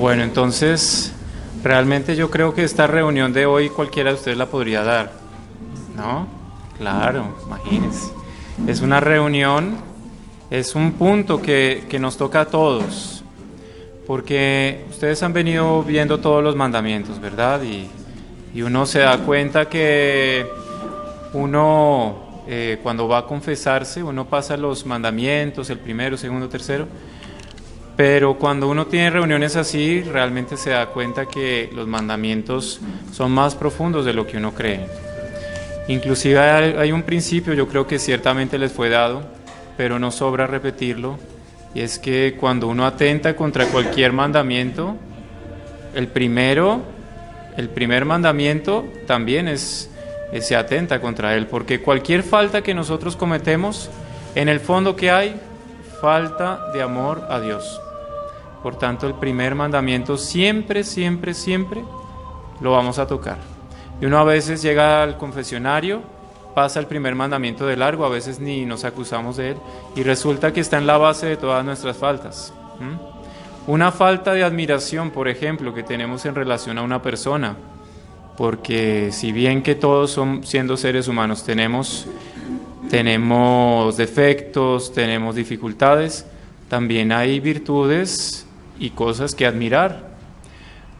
Bueno, entonces, realmente yo creo que esta reunión de hoy cualquiera de ustedes la podría dar, ¿no? Claro, imagínense. Es una reunión, es un punto que nos toca a todos, porque ustedes han venido viendo todos los mandamientos, ¿verdad? Y uno se da cuenta que uno, cuando va a confesarse, uno pasa los mandamientos, el primero, segundo, tercero. Pero cuando uno tiene reuniones así, realmente se da cuenta que los mandamientos son más profundos de lo que uno cree. Inclusive hay un principio, yo creo que ciertamente les fue dado, pero no sobra repetirlo, y es que cuando uno atenta contra cualquier mandamiento, el primer mandamiento también se atenta contra él, porque cualquier falta que nosotros cometemos, en el fondo ¿qué hay? Falta de amor a Dios. Por tanto, el primer mandamiento siempre, siempre, siempre lo vamos a tocar. Y uno a veces llega al confesionario, pasa el primer mandamiento de largo, a veces ni nos acusamos de él, y resulta que está en la base de todas nuestras faltas. Una falta de admiración, por ejemplo, que tenemos en relación a una persona, porque si bien que todos siendo seres humanos tenemos defectos, tenemos dificultades, también hay virtudes y cosas que admirar.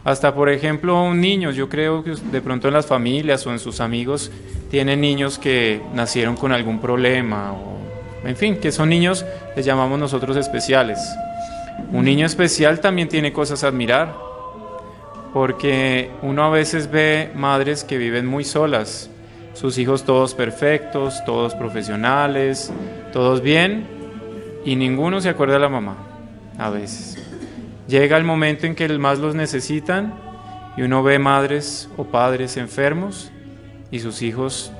Hasta, por ejemplo, un niño, yo creo que de pronto en las familias o en sus amigos tienen niños que nacieron con algún problema, o en fin, que son niños, les llamamos nosotros especiales. Un niño especial también tiene cosas a admirar, porque uno a veces ve madres que viven muy solas, sus hijos todos perfectos, todos profesionales, todos bien, y ninguno se acuerda de la mamá, a veces. Llega el momento en que más los necesitan y uno ve madres o padres enfermos y sus hijos.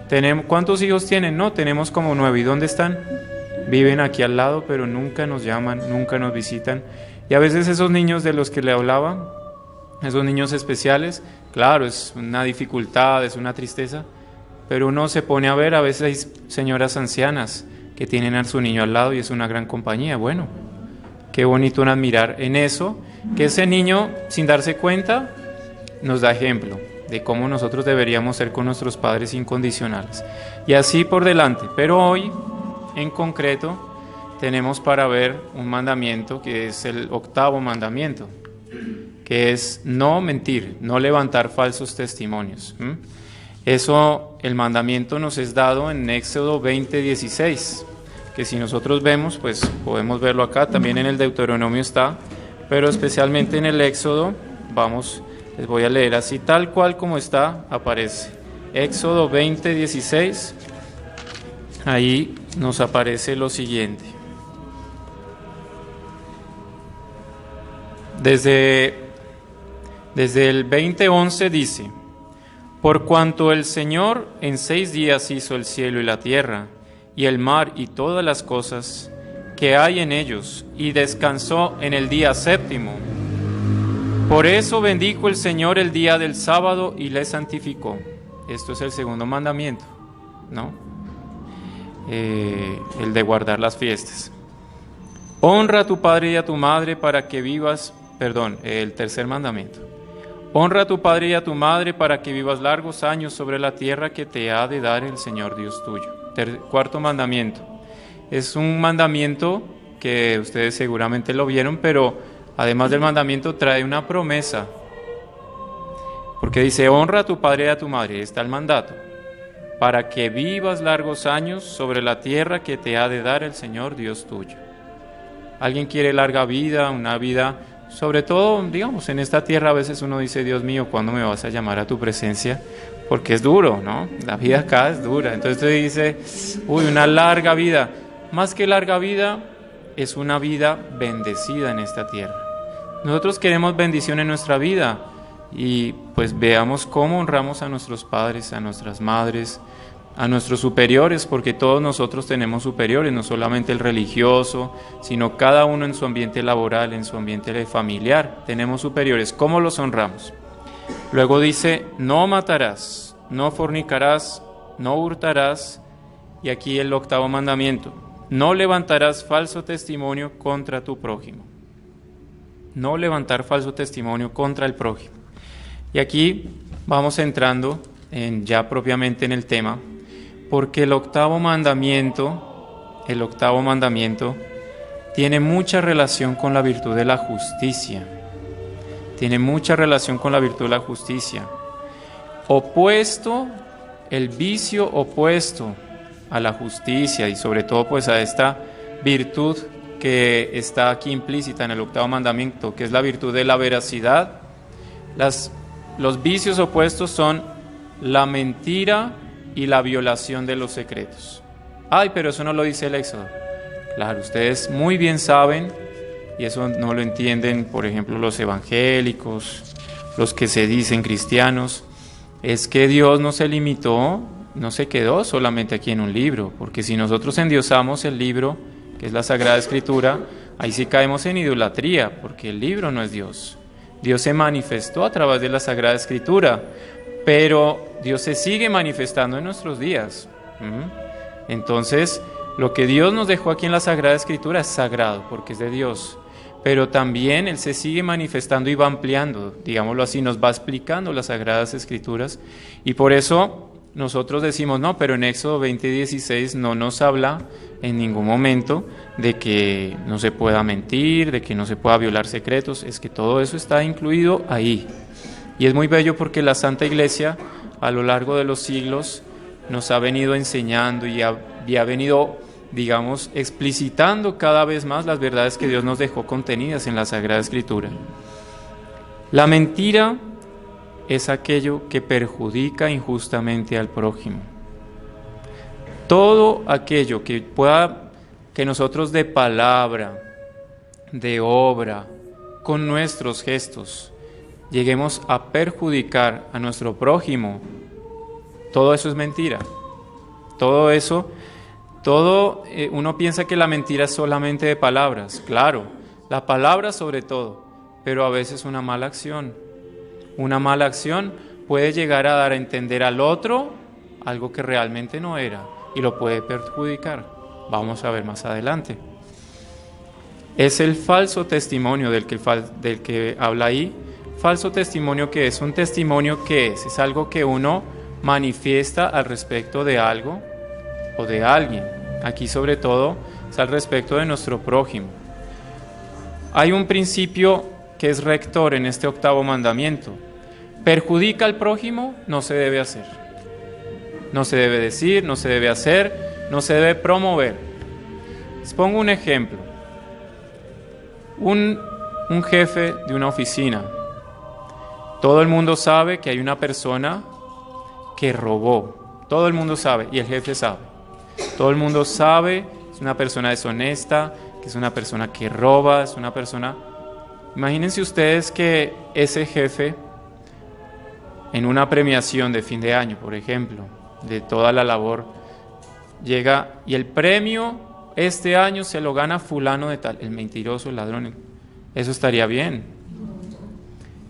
¿Cuántos hijos tienen? No, tenemos como 9. ¿Y dónde están? Viven aquí al lado, pero nunca nos llaman, nunca nos visitan. Y a veces esos niños de los que le hablaba, esos niños especiales, claro, es una dificultad, es una tristeza, pero uno se pone a ver, a veces hay señoras ancianas que tienen a su niño al lado y es una gran compañía. Bueno, qué bonito admirar en eso, que ese niño, sin darse cuenta, nos da ejemplo de cómo nosotros deberíamos ser con nuestros padres incondicionales. Y así por delante. Pero hoy, en concreto, tenemos para ver un mandamiento que es el 8º mandamiento, que es no mentir, no levantar falsos testimonios. Eso, el mandamiento nos es dado en Éxodo 20:16. Que si nosotros vemos, pues podemos verlo acá, también en el Deuteronomio está, pero especialmente en el Éxodo, les voy a leer así, tal cual como está, aparece. Éxodo 20:16, ahí nos aparece lo siguiente. Desde el 20:11 dice: por cuanto el Señor en 6 días hizo el cielo y la tierra, y el mar y todas las cosas que hay en ellos, y descansó en el día 7º. Por eso bendijo el Señor el día del sábado y le santificó. Esto es el 2º mandamiento, ¿no? El de guardar las fiestas. Honra a tu padre y a tu madre para que vivas, el 3er mandamiento. Honra a tu padre y a tu madre para que vivas largos años sobre la tierra que te ha de dar el Señor Dios tuyo. 4º mandamiento. Es un mandamiento que ustedes seguramente lo vieron, pero además del mandamiento trae una promesa. Porque dice, honra a tu padre y a tu madre, está el mandato, para que vivas largos años sobre la tierra que te ha de dar el Señor Dios tuyo. ¿Alguien quiere larga vida, una vida, sobre todo, digamos, en esta tierra a veces uno dice, Dios mío, ¿cuándo me vas a llamar a tu presencia? Porque es duro, ¿no? La vida acá es dura. Entonces usted dice, una larga vida. Más que larga vida, es una vida bendecida en esta tierra. Nosotros queremos bendición en nuestra vida y pues veamos cómo honramos a nuestros padres, a nuestras madres, a nuestros superiores, porque todos nosotros tenemos superiores, no solamente el religioso, sino cada uno en su ambiente laboral, en su ambiente familiar. Tenemos superiores. ¿Cómo los honramos? Luego dice, no matarás, no fornicarás, no hurtarás, y aquí el 8º mandamiento, no levantarás falso testimonio contra tu prójimo. No levantar falso testimonio contra el prójimo. Y aquí vamos entrando ya propiamente en el tema, porque el octavo mandamiento tiene mucha relación con la virtud de la justicia. Tiene mucha relación con la virtud de la justicia. El vicio opuesto a la justicia y sobre todo pues a esta virtud que está aquí implícita en el octavo mandamiento, que es la virtud de la veracidad. Los vicios opuestos son la mentira y la violación de los secretos. Ay, pero eso no lo dice el Éxodo. Claro, ustedes muy bien saben, y eso no lo entienden, por ejemplo, los evangélicos, los que se dicen cristianos, es que Dios no se limitó, no se quedó solamente aquí en un libro, porque si nosotros endiosamos el libro, que es la Sagrada Escritura, ahí sí caemos en idolatría, porque el libro no es Dios. Dios se manifestó a través de la Sagrada Escritura, pero Dios se sigue manifestando en nuestros días. Entonces, lo que Dios nos dejó aquí en la Sagrada Escritura es sagrado, porque es de Dios. Pero también Él se sigue manifestando y va ampliando, digámoslo así, nos va explicando las Sagradas Escrituras. Y por eso nosotros decimos, no, pero en Éxodo 20:16 no nos habla en ningún momento de que no se pueda mentir, de que no se pueda violar secretos. Es que todo eso está incluido ahí. Y es muy bello porque la Santa Iglesia, a lo largo de los siglos, nos ha venido enseñando y ha venido, digamos, explicitando cada vez más las verdades que Dios nos dejó contenidas en la Sagrada Escritura. La mentira es aquello que perjudica injustamente al prójimo. Todo aquello que nosotros de palabra, de obra, con nuestros gestos, lleguemos a perjudicar a nuestro prójimo, todo eso es mentira. Uno piensa que la mentira es solamente de palabras. Claro, la palabra sobre todo, pero a veces una mala acción. Una mala acción puede llegar a dar a entender al otro algo que realmente no era y lo puede perjudicar. Vamos a ver más adelante. Es el falso testimonio del que habla ahí. Falso testimonio, ¿qué es? Un testimonio, ¿qué es? Es algo que uno manifiesta al respecto de algo o de alguien. Aquí sobre todo es al respecto de nuestro prójimo. Hay un principio que es rector en este octavo mandamiento. Perjudica al prójimo, no se debe hacer. No se debe decir, no se debe hacer, no se debe promover. Les pongo un ejemplo. Un jefe de una oficina. Todo el mundo sabe que hay una persona que robó. Todo el mundo sabe y el jefe sabe. Todo el mundo sabe que es una persona deshonesta, que es una persona que roba, es una persona... Imagínense ustedes que ese jefe, en una premiación de fin de año, por ejemplo, de toda la labor, llega y el premio este año se lo gana fulano de tal, el mentiroso, el ladrón. Eso estaría bien.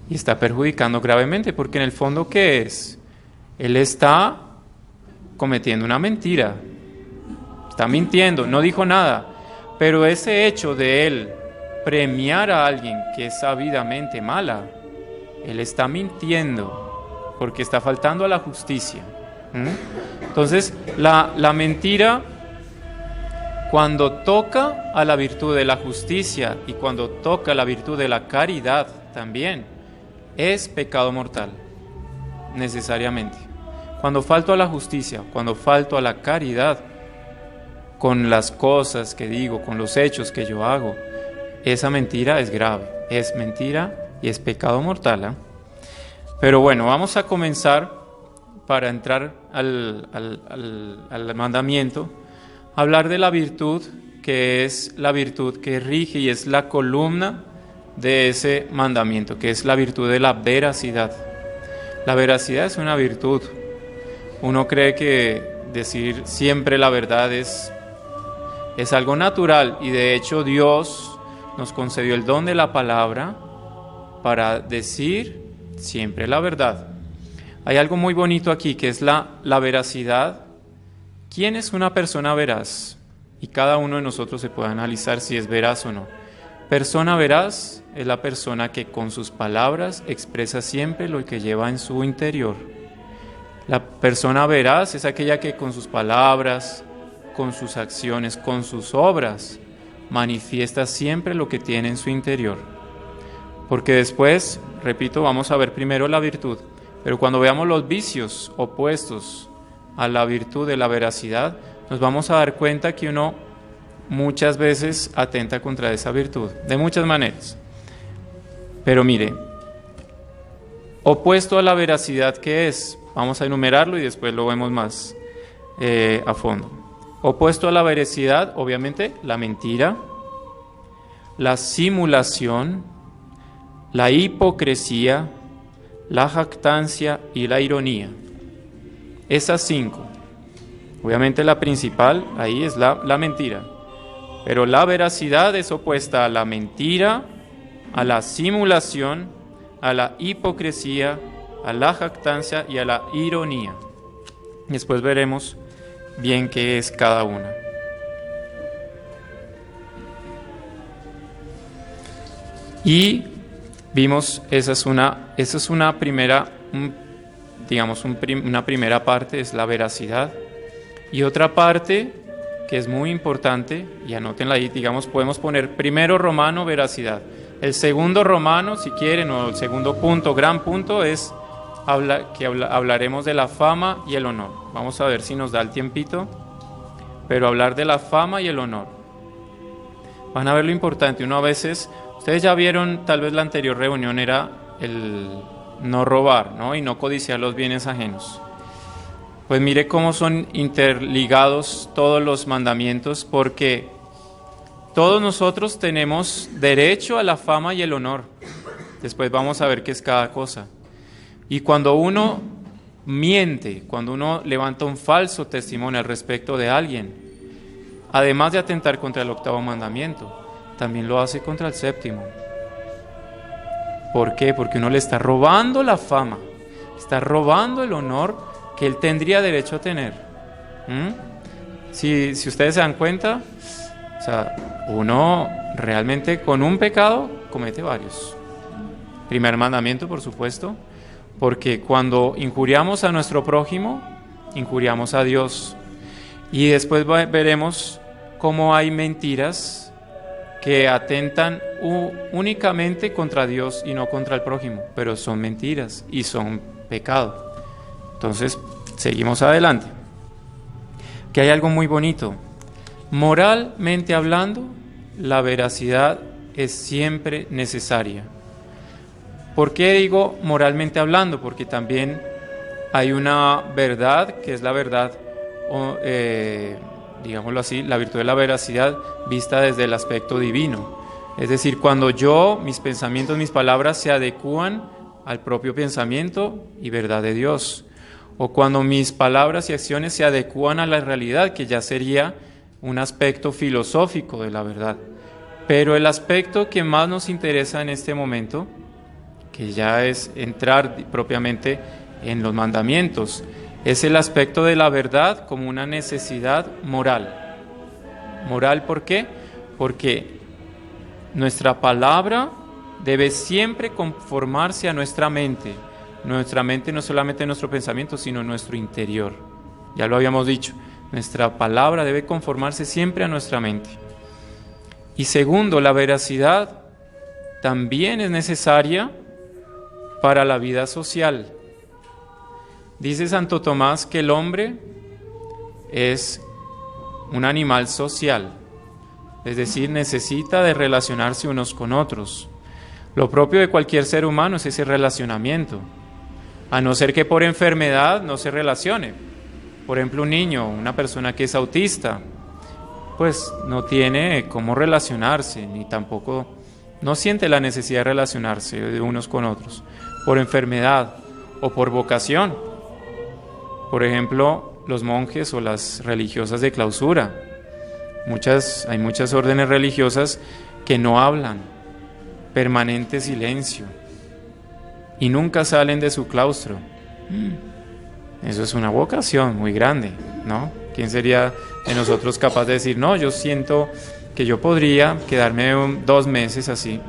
Y está perjudicando gravemente, porque en el fondo, ¿qué es? Él está cometiendo una mentira. Está mintiendo, no dijo nada. Pero ese hecho de él premiar a alguien que es sabidamente mala, él está mintiendo, porque está faltando a la justicia. Entonces, la mentira, cuando toca a la virtud de la justicia y cuando toca la virtud de la caridad también, es pecado mortal, necesariamente. Cuando falto a la justicia, cuando falto a la caridad, con las cosas que digo, con los hechos que yo hago, esa mentira es grave, es mentira y es pecado mortal. Pero bueno, vamos a comenzar, para entrar al mandamiento, a hablar de la virtud, que es la virtud que rige y es la columna de ese mandamiento, que es la virtud de la veracidad. La veracidad es una virtud. Uno cree que decir siempre la verdad es algo natural, y de hecho Dios nos concedió el don de la palabra para decir siempre la verdad. Hay algo muy bonito aquí, que es la veracidad. ¿Quién es una persona veraz? Y cada uno de nosotros se puede analizar si es veraz o no. Persona veraz es la persona que con sus palabras expresa siempre lo que lleva en su interior. La persona veraz es aquella que con sus palabras, con sus acciones, con sus obras, manifiesta siempre lo que tiene en su interior. Porque después, repito, vamos a ver primero la virtud, pero cuando veamos los vicios opuestos a la virtud de la veracidad, nos vamos a dar cuenta que uno muchas veces atenta contra esa virtud, de muchas maneras. Pero mire, opuesto a la veracidad, ¿qué es? Vamos a enumerarlo y después lo vemos más a fondo. Opuesto a la veracidad, obviamente, la mentira, la simulación, la hipocresía, la jactancia y la ironía. Esas 5. Obviamente la principal ahí es la mentira. Pero la veracidad es opuesta a la mentira, a la simulación, a la hipocresía, a la jactancia y a la ironía. Después veremos bien qué es cada una. Y vimos, esa es una primera, una primera parte, es la veracidad. Y otra parte que es muy importante, y anótenla ahí, podemos poner primero romano, veracidad. El segundo romano, si quieren, o el segundo punto, gran punto, es hablaremos de la fama y el honor. Vamos a ver si nos da el tiempito, pero hablar de la fama y el honor. Van a ver lo importante, uno a veces, ustedes ya vieron, tal vez la anterior reunión era el no robar, ¿no? Y no codiciar los bienes ajenos. Pues mire cómo son interligados todos los mandamientos, porque todos nosotros tenemos derecho a la fama y el honor. Después vamos a ver qué es cada cosa. Y cuando uno miente, cuando uno levanta un falso testimonio al respecto de alguien, además de atentar contra el 8º mandamiento, también lo hace contra el 7º. ¿Por qué? Porque uno le está robando la fama, está robando el honor que él tendría derecho a tener. Si ustedes se dan cuenta, o sea, uno realmente con un pecado comete varios. Primer mandamiento, por supuesto, porque cuando injuriamos a nuestro prójimo, injuriamos a Dios. Y después veremos cómo hay mentiras que atentan únicamente contra Dios y no contra el prójimo, pero son mentiras y son pecado. Entonces, seguimos adelante. Que hay algo muy bonito. Moralmente hablando, la veracidad es siempre necesaria. ¿Por qué digo moralmente hablando? Porque también hay una verdad, que es la verdad, digámoslo así, la virtud de la veracidad vista desde el aspecto divino. Es decir, cuando mis pensamientos, mis palabras se adecúan al propio pensamiento y verdad de Dios. O cuando mis palabras y acciones se adecúan a la realidad, que ya sería un aspecto filosófico de la verdad. Pero el aspecto que más nos interesa en este momento, que ya es entrar propiamente en los mandamientos, es el aspecto de la verdad como una necesidad moral. ¿Moral por qué? Porque nuestra palabra debe siempre conformarse a nuestra mente. Nuestra mente no solamente nuestro pensamiento, sino nuestro interior. Ya lo habíamos dicho, nuestra palabra debe conformarse siempre a nuestra mente. Y segundo, la veracidad también es necesaria para la vida social. Dice Santo Tomás que el hombre es un animal social, es decir, necesita de relacionarse unos con otros. Lo propio de cualquier ser humano es ese relacionamiento, a no ser que por enfermedad no se relacione. Por ejemplo, un niño, una persona que es autista, pues no tiene cómo relacionarse, ni tampoco, no siente la necesidad de relacionarse de unos con otros, por enfermedad o por vocación. Por ejemplo, los monjes o las religiosas de clausura. Hay muchas órdenes religiosas que no hablan, permanente silencio, y nunca salen de su claustro. Eso es una vocación muy grande, ¿no? ¿Quién sería de nosotros capaz de decir, no, yo siento porque yo podría quedarme 2 meses así.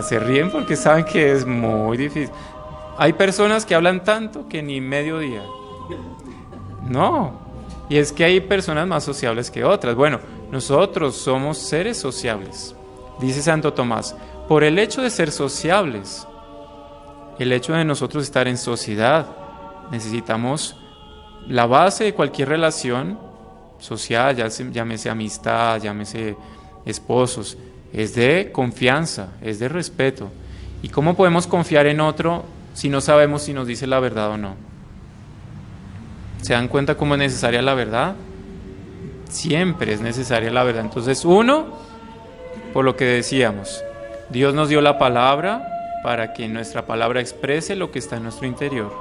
Se ríen porque saben que es muy difícil. Hay personas que hablan tanto que ni medio día. No, y es que hay personas más sociables que otras. Bueno, nosotros somos seres sociables. Dice Santo Tomás, por el hecho de ser sociables, el hecho de nosotros estar en sociedad, necesitamos la base de cualquier relación social, llámese amistad, llámese esposos, es de confianza, es de respeto. ¿Y cómo podemos confiar en otro si no sabemos si nos dice la verdad o no? ¿Se dan cuenta cómo es necesaria la verdad? Siempre es necesaria la verdad. Entonces, uno, por lo que decíamos, Dios nos dio la palabra para que nuestra palabra exprese lo que está en nuestro interior.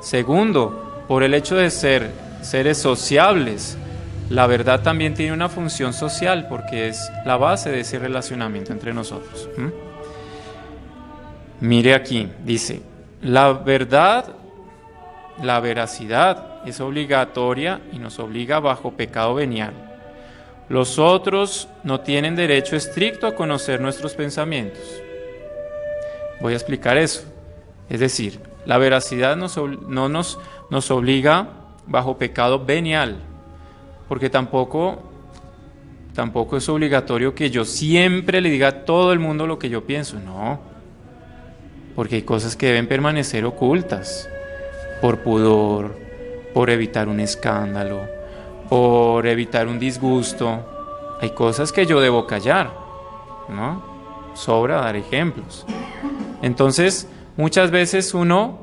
Segundo, por el hecho de ser seres sociables, la verdad también tiene una función social porque es la base de ese relacionamiento entre nosotros. Mire aquí, dice, la verdad, la veracidad es obligatoria y nos obliga bajo pecado venial. Los otros no tienen derecho estricto a conocer nuestros pensamientos. Voy a explicar eso. Es decir, la veracidad nos obliga bajo pecado venial, porque tampoco es obligatorio que yo siempre le diga a todo el mundo lo que yo pienso. No, porque hay cosas que deben permanecer ocultas, por pudor, por evitar un escándalo, por evitar un disgusto. Hay cosas que yo debo callar, ¿no? Sobra dar ejemplos. Entonces, muchas veces uno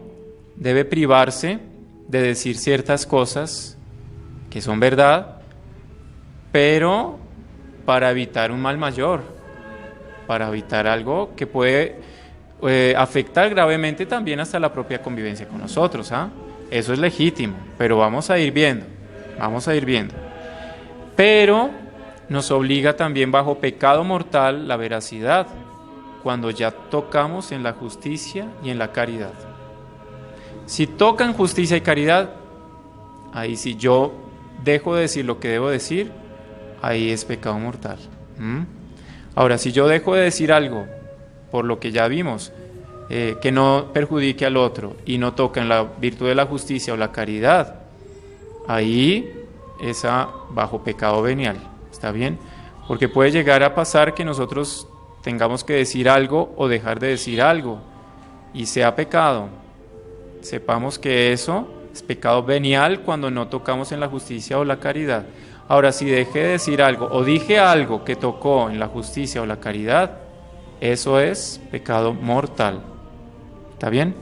debe privarse de decir ciertas cosas que son verdad, pero para evitar un mal mayor, para evitar algo que puede afectar gravemente también hasta la propia convivencia con nosotros. Eso es legítimo, pero vamos a ir viendo. Pero nos obliga también bajo pecado mortal la veracidad, cuando ya tocamos en la justicia y en la caridad. Si tocan justicia y caridad, ahí si yo dejo de decir lo que debo decir, ahí es pecado mortal. Ahora, si yo dejo de decir algo, por lo que ya vimos, que no perjudique al otro y no toca en la virtud de la justicia o la caridad, ahí es bajo pecado venial. ¿Está bien? Porque puede llegar a pasar que nosotros tengamos que decir algo o dejar de decir algo y sea pecado. Sepamos que eso es pecado venial cuando no tocamos en la justicia o la caridad. Ahora, si dejé de decir algo o dije algo que tocó en la justicia o la caridad, eso es pecado mortal. ¿Está bien?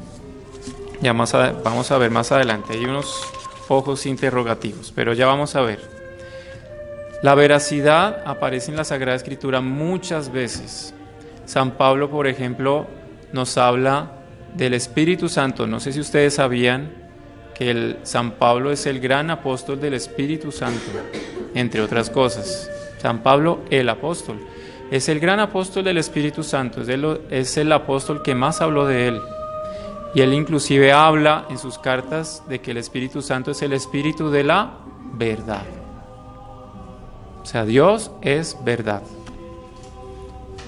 Ya vamos a ver más adelante. Hay unos ojos interrogativos, pero ya vamos a ver. La veracidad aparece en la Sagrada Escritura muchas veces. San Pablo, por ejemplo, nos habla del Espíritu Santo. No sé si ustedes sabían que San Pablo es el gran apóstol del Espíritu Santo, entre otras cosas. San Pablo, el apóstol, es el gran apóstol del Espíritu Santo, es el apóstol que más habló de él. Y él inclusive habla en sus cartas de que el Espíritu Santo es el Espíritu de la verdad. O sea, Dios es verdad.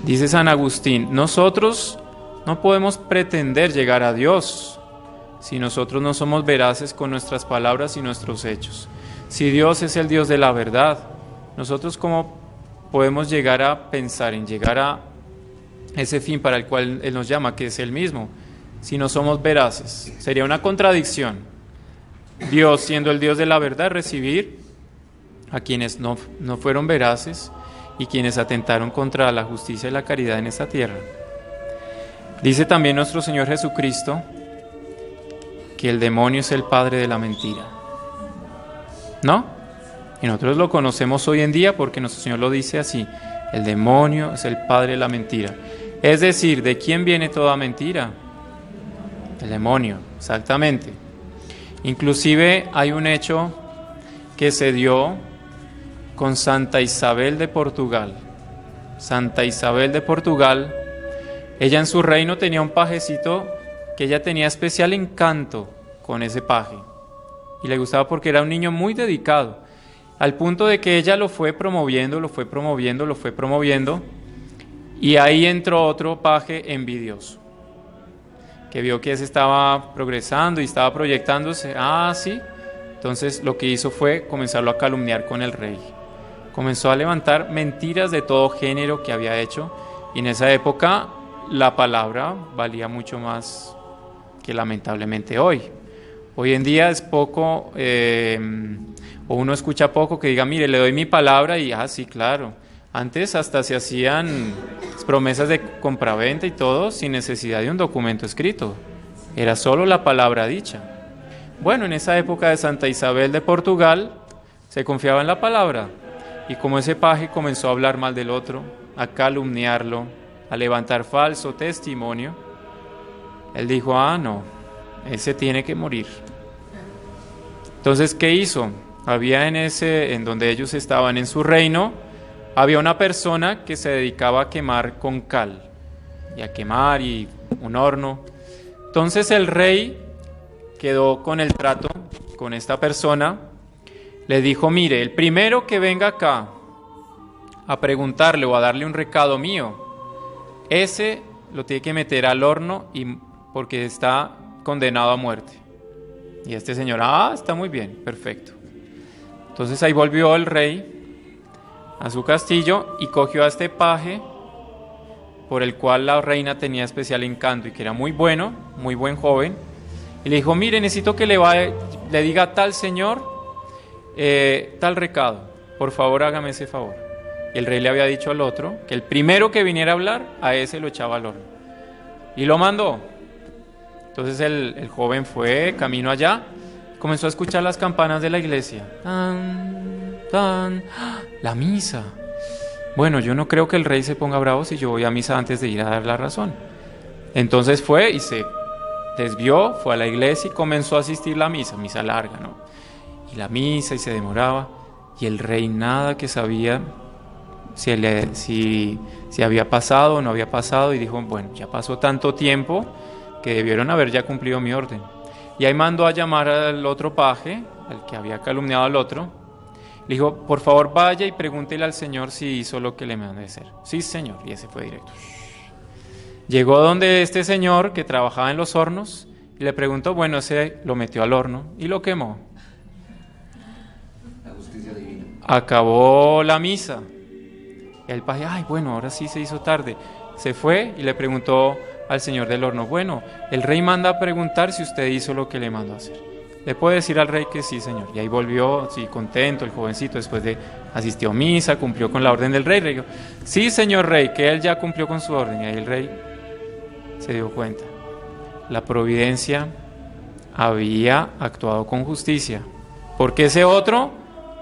Dice San Agustín, nosotros no podemos pretender llegar a Dios si nosotros no somos veraces con nuestras palabras y nuestros hechos. Si Dios es el Dios de la verdad, nosotros ¿cómo podemos llegar a pensar en llegar a ese fin para el cual Él nos llama, que es Él mismo, si no somos veraces? Sería una contradicción. Dios, siendo el Dios de la verdad, recibir a quienes no fueron veraces y quienes atentaron contra la justicia y la caridad en esta tierra. Dice también nuestro Señor Jesucristo que el demonio es el padre de la mentira, ¿no? Y nosotros lo conocemos hoy en día porque nuestro Señor lo dice así: el demonio es el padre de la mentira. Es decir, ¿de quién viene toda mentira? Del demonio, exactamente. Inclusive hay un hecho que se dio con Santa Isabel de Portugal. Santa Isabel de Portugal, ella en su reino tenía un pajecito que ella tenía especial encanto con ese paje y le gustaba porque era un niño muy dedicado. al punto de que ella lo fue promoviendo, y ahí entró otro paje envidioso, que vio que ese estaba progresando y estaba proyectándose. Ah, sí. Entonces lo que hizo fue comenzarlo a calumniar con el rey. Comenzó a levantar mentiras de todo género que había hecho, y en esa época la palabra valía mucho más que lamentablemente hoy. Hoy en día es poco, o uno escucha poco que diga, mire, le doy mi palabra y, sí, claro. Antes hasta se hacían promesas de compraventa y todo sin necesidad de un documento escrito. Era solo la palabra dicha. Bueno, en esa época de Santa Isabel de Portugal se confiaba en la palabra, y como ese paje comenzó a hablar mal del otro, a calumniarlo, a levantar falso testimonio, él dijo, no, ese tiene que morir. Entonces, ¿qué hizo? Había en donde ellos estaban en su reino, había una persona que se dedicaba a quemar con cal, y a quemar, y un horno. Entonces el rey quedó con el trato con esta persona, le dijo, mire, el primero que venga acá a preguntarle o a darle un recado mío, ese lo tiene que meter al horno porque está condenado a muerte. Y este señor, está muy bien, perfecto. Entonces ahí volvió el rey a su castillo y cogió a este paje, por el cual la reina tenía especial encanto y que era muy bueno, muy buen joven, y le dijo, mire, necesito que le diga a tal señor tal recado, por favor hágame ese favor. Y el rey le había dicho al otro que el primero que viniera a hablar, a ese lo echaba al horno, y lo mandó. Entonces el joven fue camino allá, comenzó a escuchar las campanas de la iglesia, tan, tan, la misa. Bueno, yo no creo que el rey se ponga bravo si yo voy a misa antes de ir a dar la razón. Entonces fue y se desvió, fue a la iglesia y comenzó a asistir la misa larga, ¿no? Y la misa, y se demoraba, y el rey nada que sabía si había pasado o no había pasado, y dijo, bueno, ya pasó tanto tiempo que debieron haber ya cumplido mi orden. Y ahí mandó a llamar al otro paje, al que había calumniado al otro. Le dijo, por favor vaya y pregúntele al señor si hizo lo que le mandé hacer. Sí, señor, y ese fue directo. Llegó donde este señor que trabajaba en los hornos y le preguntó, bueno, ese lo metió al horno y lo quemó. La justicia divina. Acabó la misa. Y el paje, bueno, ahora sí se hizo tarde. Se fue y le preguntó al señor del horno, bueno, el rey manda a preguntar si usted hizo lo que le mandó a hacer. Le puede decir al rey que sí, señor. Y ahí volvió, sí, contento el jovencito, después de asistió a misa, cumplió con la orden del rey. Le dijo, sí, señor rey, que él ya cumplió con su orden. Y ahí el rey se dio cuenta. La providencia había actuado con justicia, porque ese otro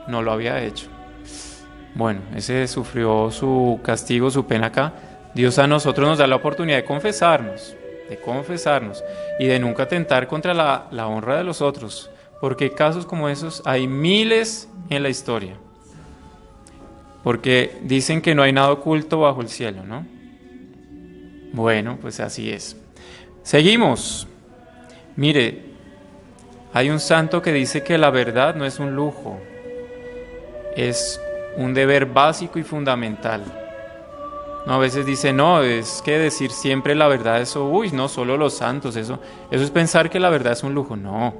no lo había hecho. Bueno, ese sufrió su castigo, su pena acá. Dios a nosotros nos da la oportunidad de confesarnos y de nunca atentar contra la honra de los otros, porque casos como esos hay miles en la historia, porque dicen que no hay nada oculto bajo el cielo, ¿no? Bueno, pues así es. Seguimos. Mire, hay un santo que dice que la verdad no es un lujo, es un deber básico y fundamental. No, a veces dice, no, es que decir siempre la verdad, eso, no, solo los santos, eso es pensar que la verdad es un lujo. No,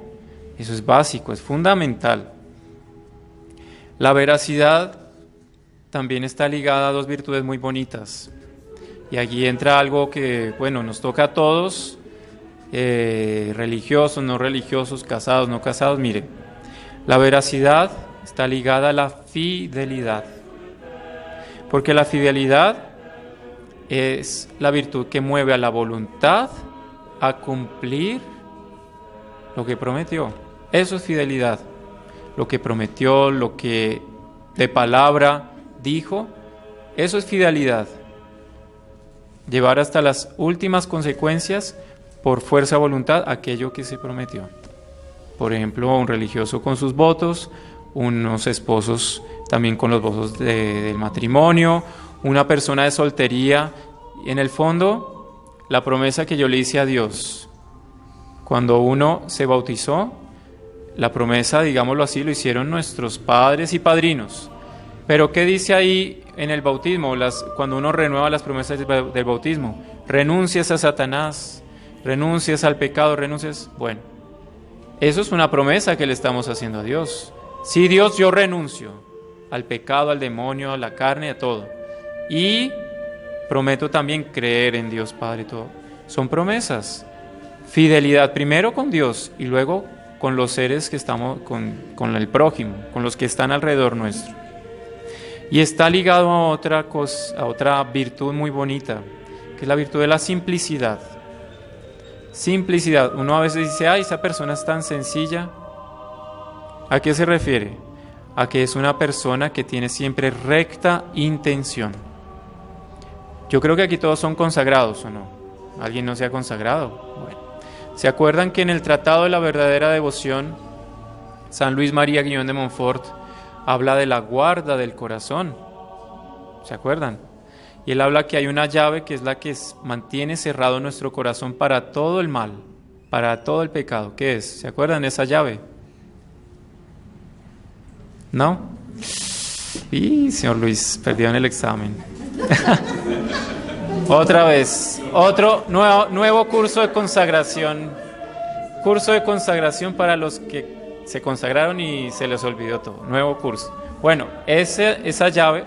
eso es básico, es fundamental. La veracidad también está ligada a dos virtudes muy bonitas. Y aquí entra algo que, nos toca a todos, religiosos, no religiosos, casados, no casados. Mire, la veracidad está ligada a la fidelidad, porque la fidelidad es la virtud que mueve a la voluntad a cumplir lo que prometió. Eso es fidelidad. Lo que prometió, lo que de palabra dijo, eso es fidelidad. Llevar hasta las últimas consecuencias por fuerza de voluntad aquello que se prometió. Por ejemplo, un religioso con sus votos, unos esposos también con los votos del matrimonio, una persona de soltería. En el fondo, la promesa que yo le hice a Dios cuando uno se bautizó, la promesa, digámoslo así, lo hicieron nuestros padres y padrinos. Pero ¿qué dice ahí en el bautismo? Cuando uno renueva las promesas del bautismo, renuncias a Satanás, renuncias al pecado, renuncias... Bueno, eso es una promesa que le estamos haciendo a Dios. Sí, Dios, yo renuncio al pecado, al demonio, a la carne, a todo. Y prometo también creer en Dios Padre y todo. Son promesas. Fidelidad primero con Dios y luego con los seres que estamos, con el prójimo, con los que están alrededor nuestro. Y está ligado a otra cosa, a otra virtud muy bonita, que es la virtud de la simplicidad. Simplicidad. Uno a veces dice, ay, esa persona es tan sencilla. ¿A qué se refiere? A que es una persona que tiene siempre recta intención. Yo creo que aquí todos son consagrados, ¿o no? ¿Alguien no se ha consagrado? Bueno. ¿Se acuerdan que en el Tratado de la Verdadera Devoción, San Luis María Guillón de Montfort habla de la guarda del corazón? ¿Se acuerdan? Y él habla que hay una llave que es la que mantiene cerrado nuestro corazón para todo el mal, para todo el pecado. ¿Qué es? ¿Se acuerdan de esa llave? ¿No? Y señor Luis, perdió en el examen. Otra vez, otro nuevo curso de consagración. Curso de consagración para los que se consagraron y se les olvidó todo. Nuevo curso. Bueno, esa llave...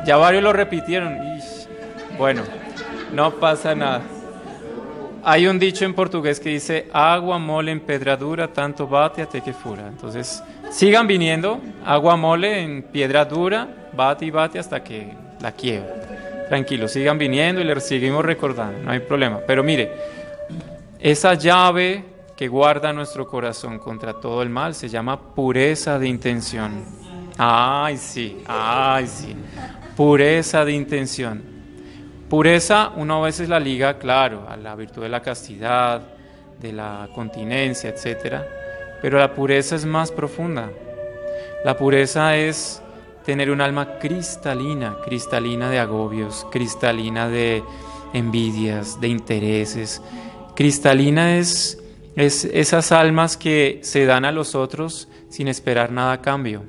ya varios lo repitieron. Bueno, no pasa nada. Hay un dicho en portugués que dice, agua mole en piedra dura, tanto bate até que fura. Entonces, sigan viniendo, agua mole en piedra dura, bate y bate hasta que la quiebra. Tranquilos, sigan viniendo y les seguimos recordando, no hay problema. Pero mire, esa llave que guarda nuestro corazón contra todo el mal se llama pureza de intención. Ay, sí, pureza de intención. Pureza, uno a veces la liga, claro, a la virtud de la castidad, de la continencia, etc. Pero la pureza es más profunda. La pureza es tener un alma cristalina, cristalina de agobios, cristalina de envidias, de intereses. Cristalina es esas almas que se dan a los otros sin esperar nada a cambio.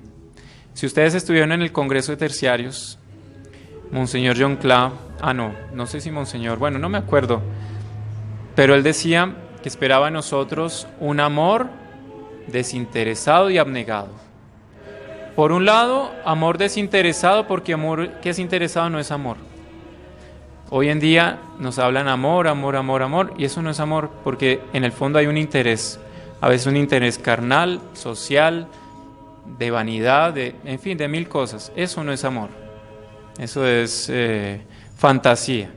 Si ustedes estuvieron en el Congreso de Terciarios, Monseñor John Cla, no sé si Monseñor, bueno, no me acuerdo, pero él decía que esperaba en nosotros un amor desinteresado y abnegado. Por un lado, amor desinteresado, porque amor que es interesado no es amor. Hoy en día nos hablan amor, y eso no es amor, porque en el fondo hay un interés, a veces un interés carnal, social, de vanidad, en fin, de mil cosas. Eso no es amor. Eso es fantasía.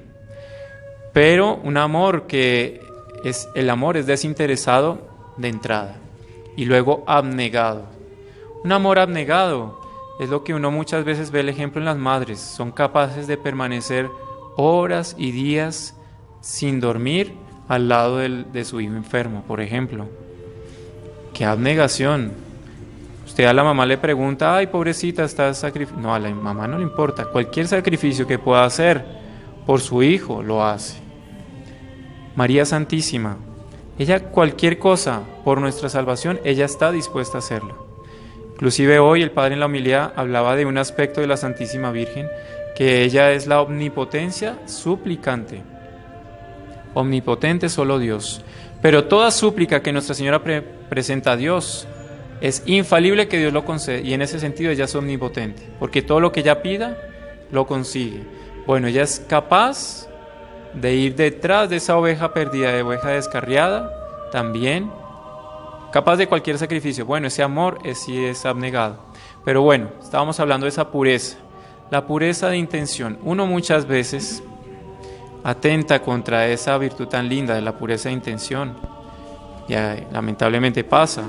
Pero un amor el amor es desinteresado de entrada y luego abnegado. Un amor abnegado es lo que uno muchas veces ve el ejemplo en las madres. Son capaces de permanecer horas y días sin dormir al lado de su hijo enfermo, por ejemplo. ¡Qué abnegación! Usted a la mamá le pregunta, ay, pobrecita, está sacrificando. No, a la mamá no le importa. Cualquier sacrificio que pueda hacer por su hijo, lo hace. María Santísima, ella cualquier cosa por nuestra salvación, ella está dispuesta a hacerlo. Inclusive hoy el Padre en la homilía hablaba de un aspecto de la Santísima Virgen, que ella es la omnipotencia suplicante. Omnipotente solo Dios. Pero toda súplica que Nuestra Señora presenta a Dios, es infalible que Dios lo concede, y en ese sentido ella es omnipotente, porque todo lo que ella pida, lo consigue. Bueno, ella es capaz de ir detrás de esa oveja perdida, de oveja descarriada, también, capaz de cualquier sacrificio. Bueno, ese amor sí es abnegado. Pero bueno, estábamos hablando de esa pureza, la pureza de intención. Uno muchas veces atenta contra esa virtud tan linda de la pureza de intención, y lamentablemente pasa.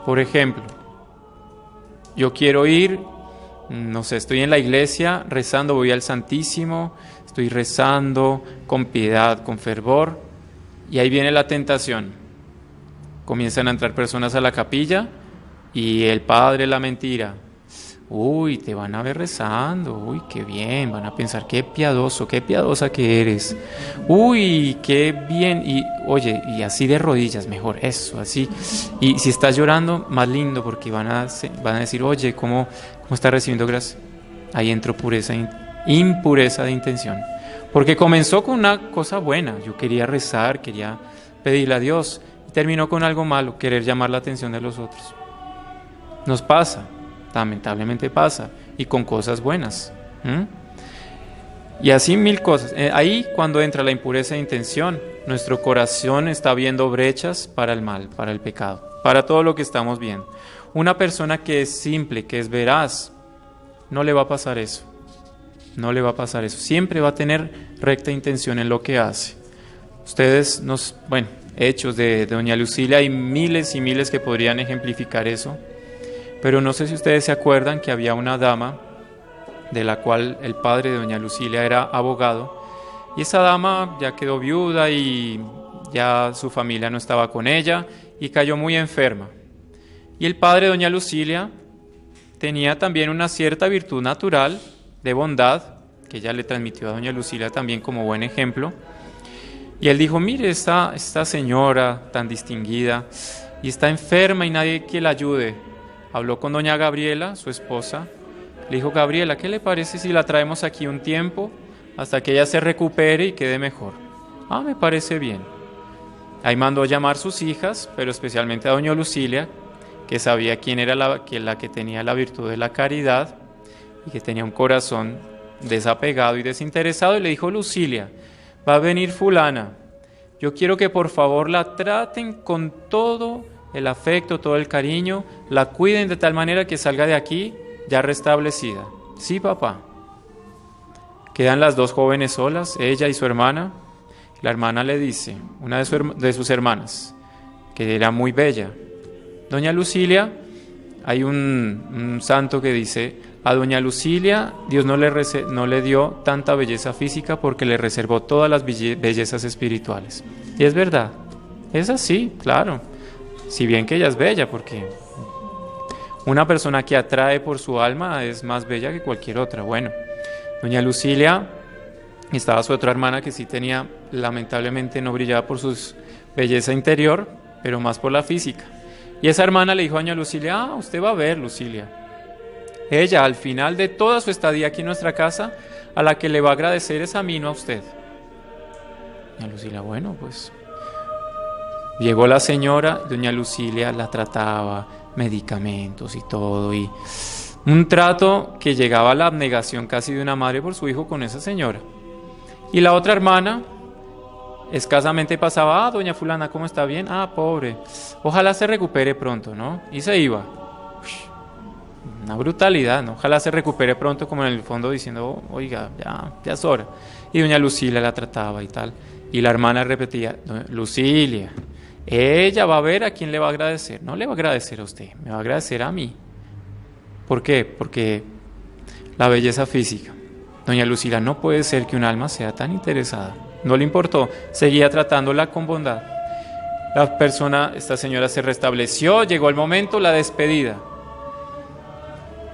Por ejemplo, yo quiero ir, no sé, estoy en la iglesia rezando, voy al Santísimo, estoy rezando con piedad, con fervor, y ahí viene la tentación. Comienzan a entrar personas a la capilla y el padre la mentira. Uy, te van a ver rezando, uy, qué bien, van a pensar qué piadoso, qué piadosa que eres, uy, qué bien, y oye, y así de rodillas, mejor, eso, así, y si estás llorando, más lindo, porque van a decir, oye, ¿cómo estás recibiendo gracia? Ahí entró impureza de intención, porque comenzó con una cosa buena, yo quería rezar, quería pedirle a Dios, y terminó con algo malo, querer llamar la atención de los otros. Nos pasa. Lamentablemente pasa, y con cosas buenas. Y así mil cosas. Ahí cuando entra la impureza de intención, nuestro corazón está viendo brechas para el mal, para el pecado, para todo lo que estamos viendo. Una persona que es simple, que es veraz, no le va a pasar eso. No le va a pasar eso. Siempre va a tener recta intención en lo que hace. Ustedes hechos de doña Lucilia, hay miles y miles que podrían ejemplificar eso. Pero no sé si ustedes se acuerdan que había una dama de la cual el padre de doña Lucilia era abogado, y esa dama ya quedó viuda y ya su familia no estaba con ella y cayó muy enferma. Y el padre de doña Lucilia tenía también una cierta virtud natural de bondad, que ella le transmitió a doña Lucilia también como buen ejemplo. Y él dijo, mire, esta señora tan distinguida y está enferma y nadie que la ayude. Habló con doña Gabriela, su esposa, le dijo, Gabriela, ¿qué le parece si la traemos aquí un tiempo hasta que ella se recupere y quede mejor? Ah, me parece bien. Ahí mandó a llamar sus hijas, pero especialmente a doña Lucilia, que sabía quién era la que tenía la virtud de la caridad y que tenía un corazón desapegado y desinteresado, y le dijo, Lucilia, va a venir fulana, yo quiero que por favor la traten con todo el afecto, todo el cariño, la cuiden de tal manera que salga de aquí ya restablecida. Sí, papá. Quedan las dos jóvenes solas, ella y su hermana. La hermana le dice, una de sus hermanas, que era muy bella, doña Lucilia, hay un santo que dice, a doña Lucilia Dios no le dio tanta belleza física porque le reservó todas las bellezas espirituales. Y es verdad, es así, claro. Si bien que ella es bella, porque una persona que atrae por su alma es más bella que cualquier otra. Bueno, doña Lucilia, estaba su otra hermana que sí tenía, lamentablemente no brillaba por su belleza interior, pero más por la física. Y esa hermana le dijo a doña Lucilia, usted va a ver, Lucilia. Ella, al final de toda su estadía aquí en nuestra casa, a la que le va a agradecer es a mí, no a usted. Doña Lucilia, bueno, pues... Llegó la señora, doña Lucilia la trataba, medicamentos y todo, y un trato que llegaba a la abnegación casi de una madre por su hijo con esa señora. Y la otra hermana escasamente pasaba, doña fulana, ¿cómo está? Bien, pobre, ojalá se recupere pronto, ¿no? Y se iba. Una brutalidad, ¿no? Ojalá se recupere pronto, como en el fondo diciendo, oiga, ya es hora. Y doña Lucilia la trataba y tal. Y la hermana repetía, Lucilia, ella va a ver a quién le va a agradecer. No le va a agradecer a usted, me va a agradecer a mí. ¿Por qué? Porque la belleza física. Doña Lucilia, no puede ser que un alma sea tan interesada. No le importó, seguía tratándola con bondad. Esta señora se restableció, llegó el momento, la despedida.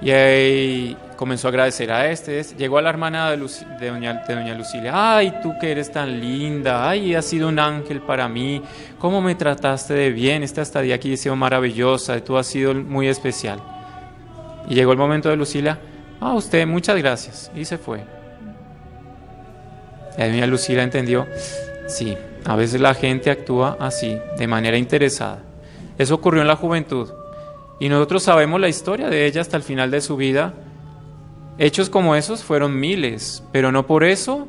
Y ahí comenzó a agradecer a llegó a la hermana de doña Lucilia, ay, tú que eres tan linda, ay, has sido un ángel para mí, cómo me trataste de bien, esta estadía aquí ha sido maravillosa, tú has sido muy especial. Y llegó el momento de Lucilia, usted, muchas gracias, y se fue. Y doña Lucilia entendió, sí, a veces la gente actúa así, de manera interesada. Eso ocurrió en la juventud. Y nosotros sabemos la historia de ella hasta el final de su vida. Hechos como esos fueron miles, pero no por eso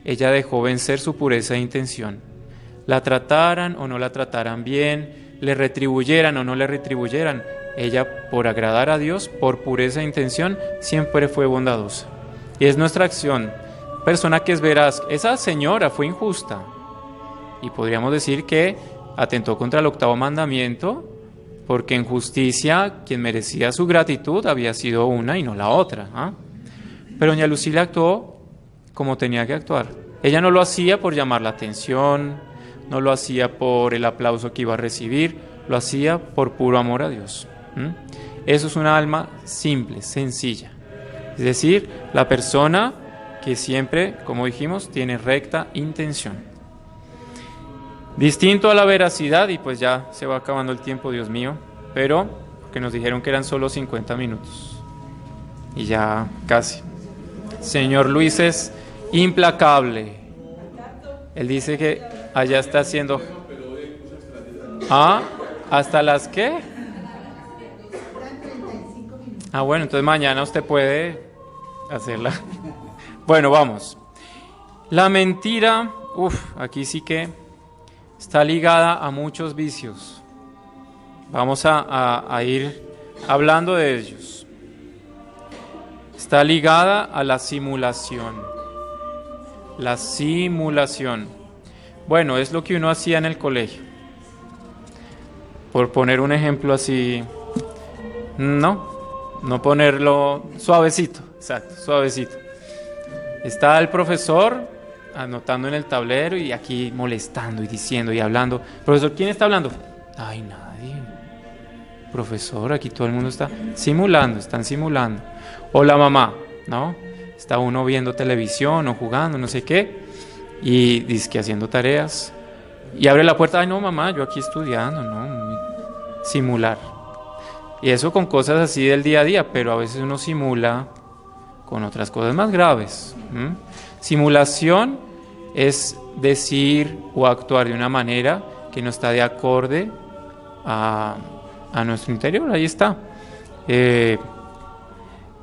ella dejó vencer su pureza de intención. La trataran o no la trataran bien, le retribuyeran o no le retribuyeran, ella, por agradar a Dios, por pureza de intención, siempre fue bondadosa. Y es nuestra acción. Persona que es veraz, esa señora fue injusta. Y podríamos decir que atentó contra el 8º mandamiento, porque en justicia quien merecía su gratitud había sido una y no la otra. Pero doña Lucilia actuó como tenía que actuar. Ella no lo hacía por llamar la atención, no lo hacía por el aplauso que iba a recibir, lo hacía por puro amor a Dios. Eso es una alma simple, sencilla. Es decir, la persona que siempre, como dijimos, tiene recta intención. Distinto a la veracidad, y pues ya se va acabando el tiempo, Dios mío, pero que nos dijeron que eran solo 50 minutos. Y ya casi. Señor Luis es implacable. Él dice que allá está haciendo... ¿Hasta las qué? Bueno, entonces mañana usted puede hacerla. Bueno, vamos. La mentira, aquí sí que está ligada a muchos vicios. Vamos a ir hablando de ellos. Está ligada a la simulación. La simulación. Bueno, es lo que uno hacía en el colegio. Por poner un ejemplo así, no ponerlo suavecito, exacto, suavecito. Está el profesor anotando en el tablero y aquí molestando y diciendo y hablando. Profesor, ¿quién está hablando? Ay, nadie. Profesor, aquí todo el mundo está simulando, están simulando. O la mamá, ¿no? Está uno viendo televisión o jugando, no sé qué, y dice que haciendo tareas. Y abre la puerta, ay no mamá, yo aquí estudiando, ¿no? Simular. Y eso con cosas así del día a día, pero a veces uno simula con otras cosas más graves. Simulación es decir o actuar de una manera que no está de acorde a nuestro interior, ahí está.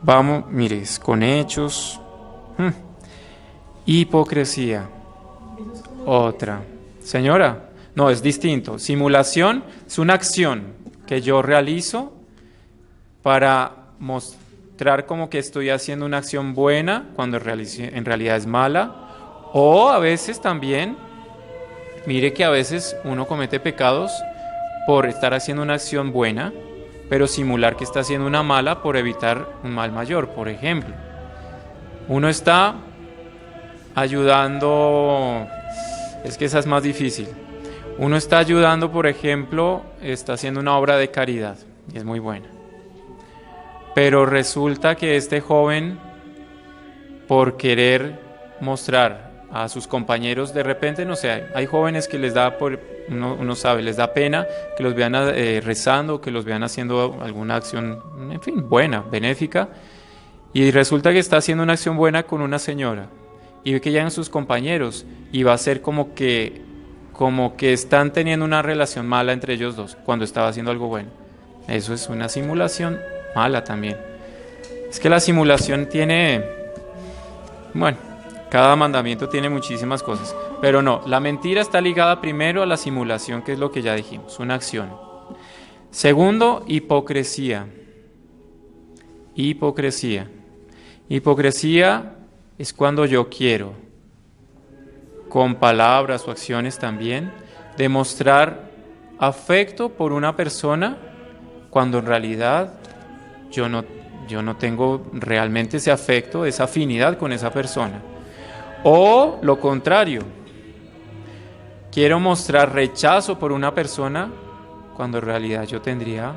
Vamos, mires, con hechos. Hipocresía. Otra. Señora, no, es distinto. Simulación es una acción que yo realizo para mostrar como que estoy haciendo una acción buena cuando en realidad es mala. O a veces también, mire que a veces uno comete pecados por estar haciendo una acción buena, pero simular que está haciendo una mala por evitar un mal mayor. Por ejemplo, uno está ayudando, es que esa es más difícil. Uno está ayudando, por ejemplo, está haciendo una obra de caridad y es muy buena. Pero resulta que este joven, por querer mostrar a sus compañeros, de repente, no sé, hay jóvenes que les da, uno sabe, les da pena que los vean rezando, que los vean haciendo alguna acción, en fin, buena, benéfica, y resulta que está haciendo una acción buena con una señora, y ve que llegan sus compañeros, y va a ser como que están teniendo una relación mala entre ellos dos, cuando estaba haciendo algo bueno. Eso es una simulación mala también. Es que la simulación tiene, bueno, cada mandamiento tiene muchísimas cosas, pero no, la mentira está ligada primero a la simulación, que es lo que ya dijimos, una acción. Segundo, hipocresía. Hipocresía. Hipocresía es cuando yo quiero, con palabras o acciones también, demostrar afecto por una persona cuando en realidad yo no tengo realmente ese afecto, esa afinidad con esa persona. O lo contrario, quiero mostrar rechazo por una persona cuando en realidad yo tendría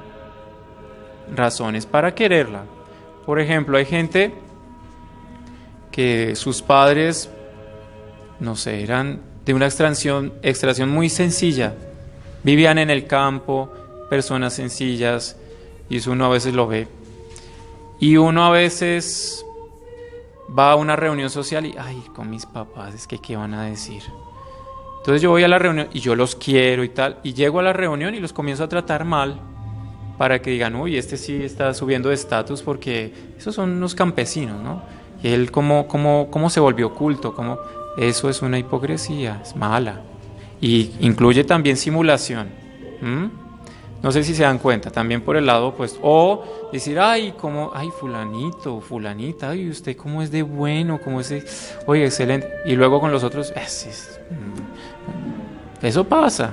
razones para quererla. Por ejemplo, hay gente que sus padres, no sé, eran de una extracción muy sencilla, vivían en el campo, personas sencillas, y eso uno a veces lo ve. Y uno a veces va a una reunión social y, ay, con mis papás, es que ¿qué van a decir? Entonces yo voy a la reunión y yo los quiero y tal, y llego a la reunión y los comienzo a tratar mal para que digan, uy, este sí está subiendo de estatus porque esos son unos campesinos, ¿no? Y él cómo se volvió culto, eso es una hipocresía, es mala. Y incluye también simulación. No sé si se dan cuenta, también por el lado, pues, o decir, ay, fulanito, fulanita, ay, usted cómo es de bueno, cómo es, oye, excelente. Y luego con los otros, eso pasa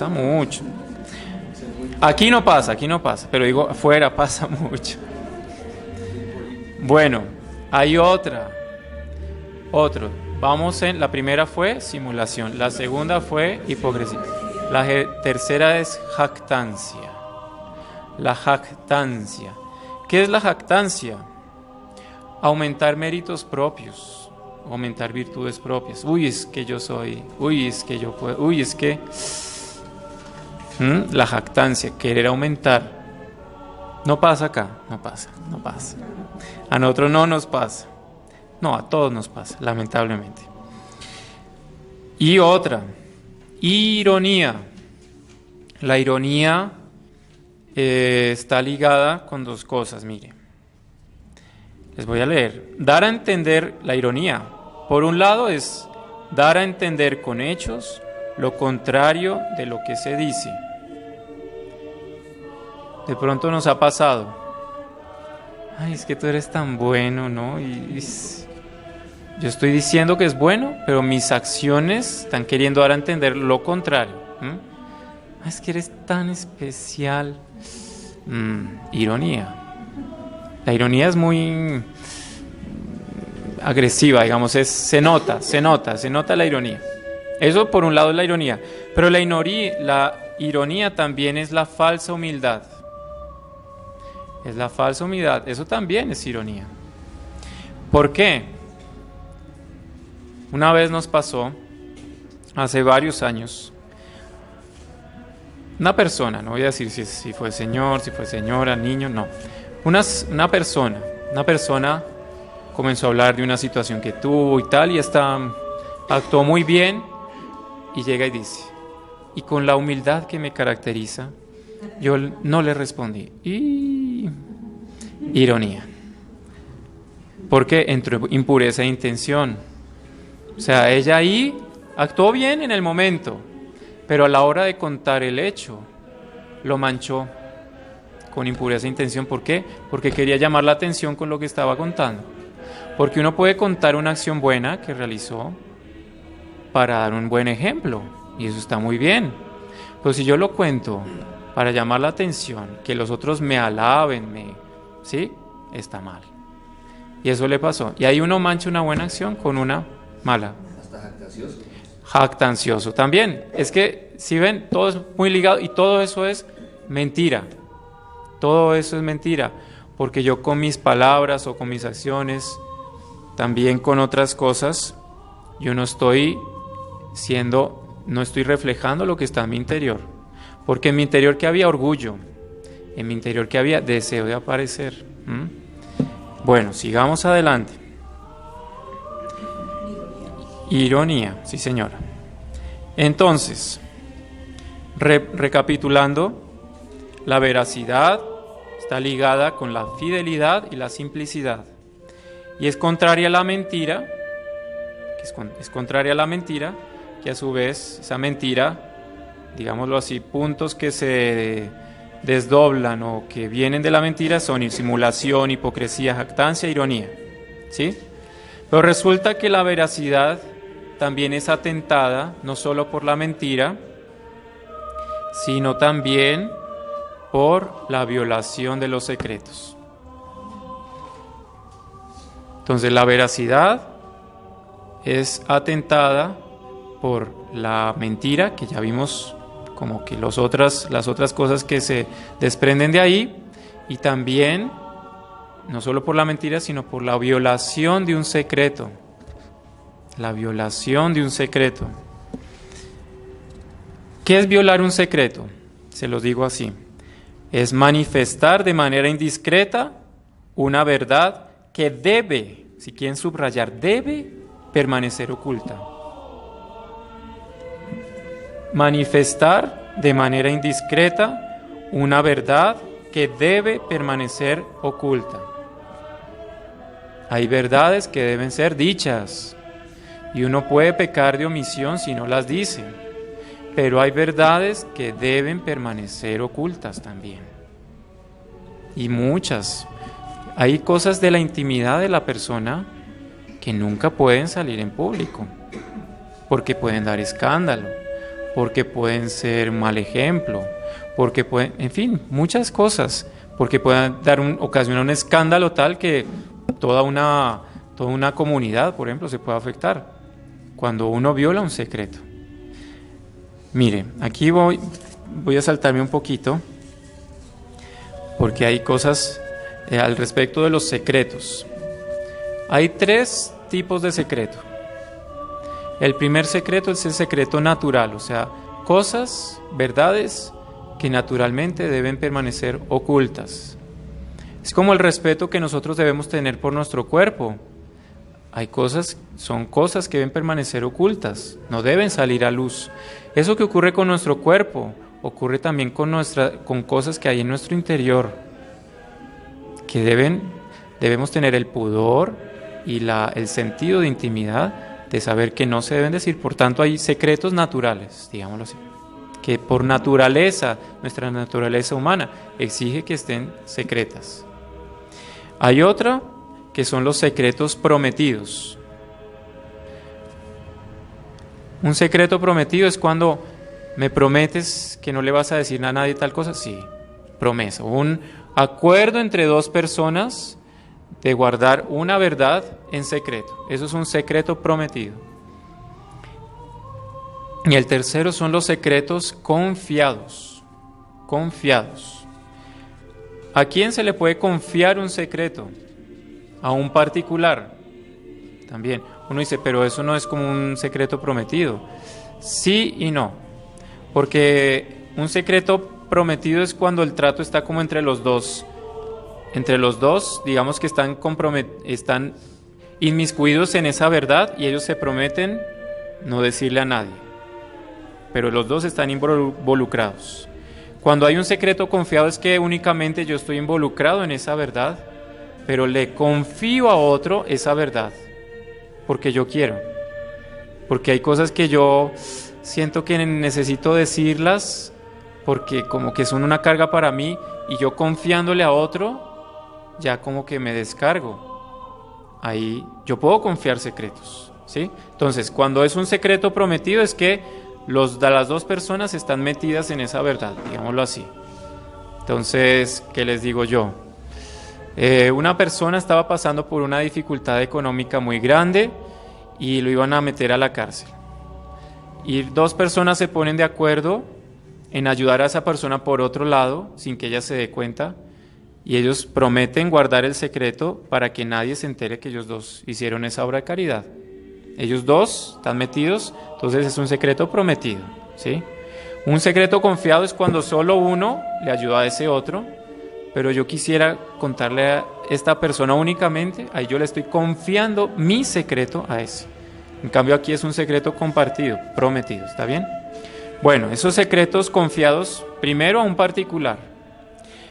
mucho. Aquí no pasa, pero digo, afuera pasa mucho. Bueno, hay otro. La primera fue simulación, la segunda fue hipocresía, la tercera es jactancia. la jactancia. ¿Qué es la jactancia? Aumentar méritos propios, aumentar virtudes propias. Uy, es que yo soy, uy, es que yo puedo, uy, es que... La jactancia, querer aumentar. No pasa acá, no pasa. A nosotros no nos pasa. No, a todos nos pasa, lamentablemente. Y otra, ironía. La ironía está ligada con dos cosas, mire. Les voy a leer. Dar a entender la ironía. Por un lado es dar a entender con hechos lo contrario de lo que se dice. De pronto nos ha pasado. Ay, es que tú eres tan bueno, ¿no? Yo estoy diciendo que es bueno, pero mis acciones están queriendo dar a entender lo contrario. Ay, es que eres tan especial. Ironía. La ironía es muy agresiva, digamos, se nota la ironía. Eso por un lado es la ironía, pero la ironía también es la falsa humildad. Es la falsa humildad, eso también es ironía. ¿Por qué? Una vez nos pasó, hace varios años, una persona, no voy a decir si fue señor, si fue señora, niño, no. Una persona comenzó a hablar de una situación que tuvo y tal, y actuó muy bien, y llega y dice, y con la humildad que me caracteriza, yo no le respondí. Ironía. Porque entró impureza de intención. O sea, ella ahí actuó bien en el momento, pero a la hora de contar el hecho, lo manchó con impureza de intención. ¿Por qué? Porque quería llamar la atención con lo que estaba contando. Porque uno puede contar una acción buena que realizó para dar un buen ejemplo, y eso está muy bien. Pero si yo lo cuento para llamar la atención, que los otros me alaben, ¿sí? Está mal. Y eso le pasó. Y ahí uno mancha una buena acción con una mala. Hasta jactancioso. Jactancioso también. Es que, si ven, todo es muy ligado y todo eso es mentira. Todo eso es mentira. Porque yo con mis palabras o con mis acciones, también con otras cosas, yo no estoy reflejando lo que está en mi interior. Porque en mi interior que había orgullo, en mi interior que había deseo de aparecer. Bueno, sigamos adelante. Ironía, sí señora. Entonces, recapitulando, la veracidad está ligada con la fidelidad y la simplicidad. Y es contraria a la mentira, que a su vez, esa mentira, digámoslo así, puntos que se desdoblan o que vienen de la mentira son simulación, hipocresía, jactancia, ironía, ¿sí? Pero resulta que la veracidad también es atentada no solo por la mentira, sino también por la violación de los secretos. Entonces la veracidad es atentada por la mentira, que ya vimos como que las otras cosas que se desprenden de ahí, y también no solo por la mentira, sino por la violación de un secreto. La violación de un secreto. ¿Qué es violar un secreto? Se los digo así. Es manifestar de manera indiscreta una verdad que debe, si quieren subrayar, debe permanecer oculta. Manifestar de manera indiscreta una verdad que debe permanecer oculta. Hay verdades que deben ser dichas y uno puede pecar de omisión si no las dice, pero hay verdades que deben permanecer ocultas también. Y muchas. Hay cosas de la intimidad de la persona que nunca pueden salir en público, porque pueden dar escándalo, porque pueden ser mal ejemplo, porque pueden, en fin, muchas cosas, porque pueden ocasionar un escándalo tal que toda una comunidad, por ejemplo, se puede afectar cuando uno viola un secreto. Mire, aquí voy a saltarme un poquito, porque hay cosas al respecto de los secretos. Hay 3 tipos de secreto. El primer secreto es el secreto natural, o sea, cosas, verdades que naturalmente deben permanecer ocultas. Es como el respeto que nosotros debemos tener por nuestro cuerpo. Son cosas que deben permanecer ocultas, no deben salir a luz. Eso que ocurre con nuestro cuerpo, ocurre también con cosas que hay en nuestro interior, que debemos tener el pudor y el sentido de intimidad de saber que no se deben decir. Por tanto, hay secretos naturales, digámoslo así, que por naturaleza, nuestra naturaleza humana, exige que estén secretas. Hay otra que son los secretos prometidos. Un secreto prometido es cuando me prometes que no le vas a decir a nadie tal cosa. Sí, promesa. Un acuerdo entre 2 personas de guardar una verdad en secreto. Eso es un secreto prometido. Y el tercero son los secretos confiados. Confiados. ¿A quién se le puede confiar un secreto? A un particular. También. Uno dice, pero eso no es como un secreto prometido. Sí y no. Porque un secreto prometido es cuando el trato está como entre los dos. Entre los dos, digamos que están inmiscuidos en esa verdad y ellos se prometen no decirle a nadie. Pero los dos están involucrados. Cuando hay un secreto confiado es que únicamente yo estoy involucrado en esa verdad, pero le confío a otro esa verdad, porque yo quiero. Porque hay cosas que yo siento que necesito decirlas, porque como que son una carga para mí, y yo confiándole a otro, ya como que me descargo. Ahí yo puedo confiar secretos, ¿sí? Entonces, cuando es un secreto prometido es que las 2 personas están metidas en esa verdad, digámoslo así. Entonces, ¿qué les digo yo? Una persona estaba pasando por una dificultad económica muy grande y lo iban a meter a la cárcel. Y 2 personas se ponen de acuerdo en ayudar a esa persona por otro lado, sin que ella se dé cuenta, y ellos prometen guardar el secreto para que nadie se entere que ellos 2 hicieron esa obra de caridad. Ellos 2 están metidos, entonces es un secreto prometido, ¿sí? Un secreto confiado es cuando solo uno le ayuda a ese otro, pero yo quisiera contarle a esta persona únicamente, ahí yo le estoy confiando mi secreto a ese. En cambio aquí es un secreto compartido, prometido, ¿está bien? Bueno, esos secretos confiados, primero a un particular,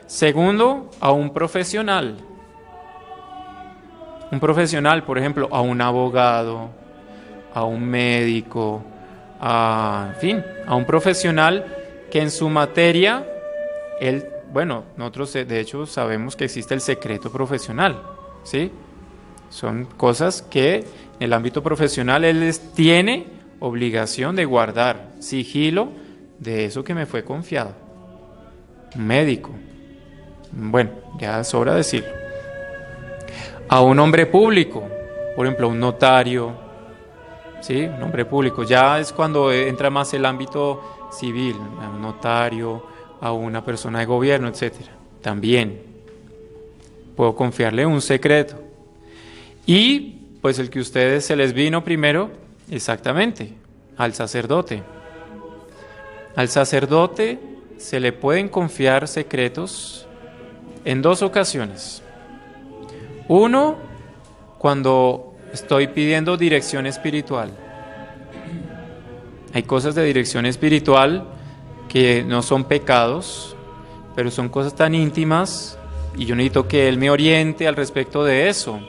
segundo a un profesional. Un profesional, por ejemplo, a un abogado, a un médico, en fin, a un profesional que en su materia, nosotros de hecho sabemos que existe el secreto profesional, ¿sí? Son cosas que en el ámbito profesional él tiene obligación de guardar sigilo de eso que me fue confiado. Un médico, bueno, ya sobra decirlo. A un hombre público, por ejemplo, un notario, ¿sí? Un hombre público, ya es cuando entra más el ámbito civil, a un notario, a una persona de gobierno, etcétera. También puedo confiarle un secreto. Y pues el que a ustedes se les vino primero, exactamente, al sacerdote. Al sacerdote se le pueden confiar secretos en 2 ocasiones. Uno, cuando estoy pidiendo dirección espiritual. Hay cosas de dirección espiritual que no son pecados, pero son cosas tan íntimas y yo necesito que Él me oriente al respecto de eso.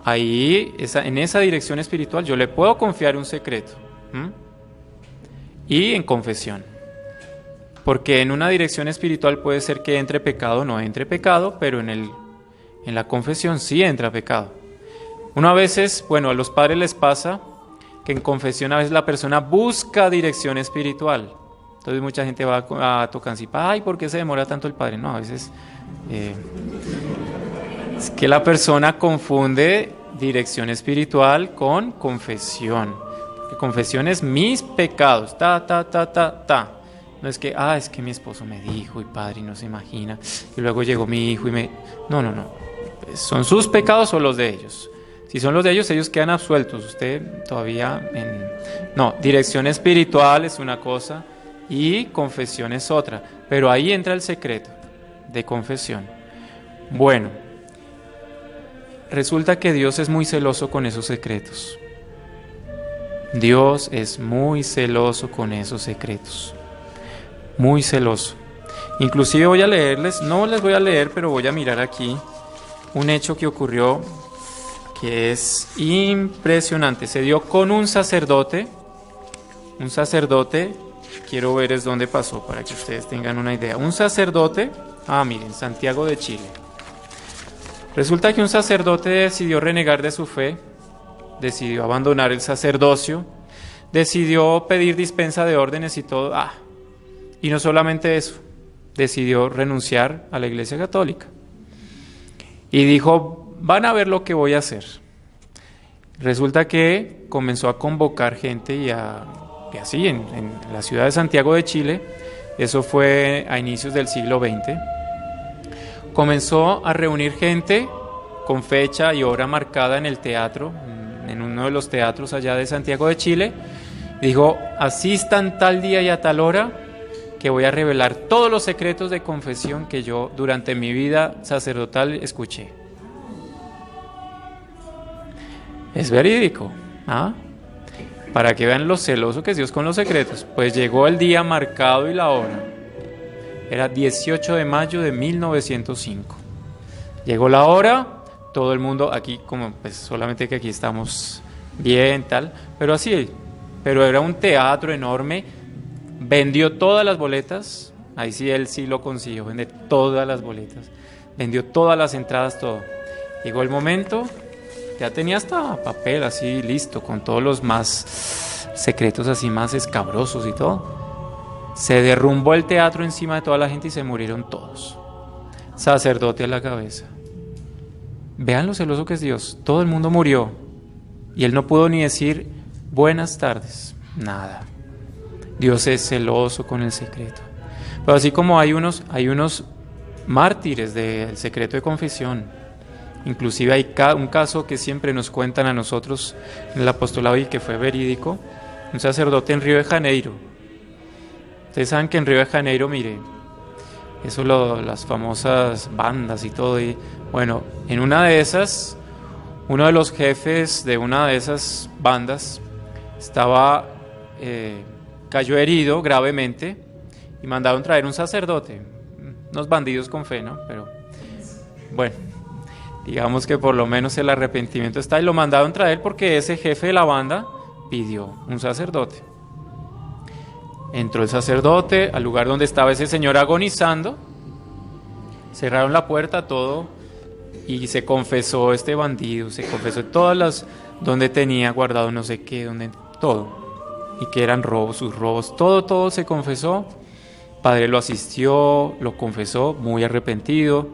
Ahí, en esa dirección espiritual, yo le puedo confiar un secreto. Y en confesión. Porque en una dirección espiritual puede ser que entre pecado o no entre pecado, pero en la confesión sí entra pecado. A veces, a los padres les pasa que en confesión a veces la persona busca dirección espiritual. Entonces mucha gente va a Tocancipá, ay, ¿por qué se demora tanto el padre? No, a veces es que la persona confunde dirección espiritual con confesión. Porque confesión es mis pecados, No es que, es que mi esposo me dijo y padre, no se imagina. Y luego llegó mi hijo y me... No. ¿Son sus pecados o los de ellos? Si son los de ellos, ellos quedan absueltos. Usted todavía en... No, dirección espiritual es una cosa y confesión es otra. Pero ahí entra el secreto de confesión. Bueno, resulta que Dios es muy celoso con esos secretos. Dios es muy celoso con esos secretos. Muy celoso. Inclusive voy a leerles, no les voy a leer, pero voy a mirar aquí un hecho que ocurrió que es impresionante. Se dio con un sacerdote, quiero ver es dónde pasó para que ustedes tengan una idea. Un sacerdote, miren, Santiago de Chile. Resulta que un sacerdote decidió renegar de su fe, decidió abandonar el sacerdocio, decidió pedir dispensa de órdenes y todo. Y no solamente eso, decidió renunciar a la Iglesia Católica. Y dijo, van a ver lo que voy a hacer. Resulta que comenzó a convocar gente y así en la ciudad de Santiago de Chile, eso fue a inicios del siglo XX, comenzó a reunir gente con fecha y hora marcada en el teatro, en uno de los teatros allá de Santiago de Chile. Dijo, asistan tal día y a tal hora que voy a revelar todos los secretos de confesión que yo durante mi vida sacerdotal escuché. Es verídico, para que vean lo celoso que es Dios con los secretos. Pues llegó el día marcado y la hora. Era 18 de mayo de 1905. Llegó la hora, todo el mundo aquí, como pues solamente que aquí estamos bien, tal, pero era un teatro enorme. Vendió todas las boletas, ahí sí él sí lo consiguió, vender todas las boletas, vendió todas las entradas, todo. Llegó el momento, ya tenía hasta papel así listo, con todos los más secretos así más escabrosos y todo. Se derrumbó el teatro encima de toda la gente y se murieron todos. Sacerdote a la cabeza. Vean lo celoso que es Dios, todo el mundo murió y él no pudo ni decir buenas tardes, nada. Dios es celoso con el secreto. Pero así como hay unos mártires del secreto de confesión. Inclusive hay un caso que siempre nos cuentan a nosotros en el apostolado y que fue verídico. Un sacerdote en Río de Janeiro. Ustedes saben que en Río de Janeiro, mire, eso las famosas bandas y todo. Y bueno, en una de esas, uno de los jefes de una de esas bandas cayó herido gravemente y mandaron traer un sacerdote, unos bandidos con fe, ¿no? Pero bueno, digamos que por lo menos el arrepentimiento está y lo mandaron traer porque ese jefe de la banda pidió un sacerdote. Entró el sacerdote al lugar donde estaba ese señor agonizando, cerraron la puerta, todo, y se confesó este bandido, se confesó donde tenía guardado no sé qué, todo. Y que eran sus robos, todo se confesó. Padre lo asistió, lo confesó, muy arrepentido,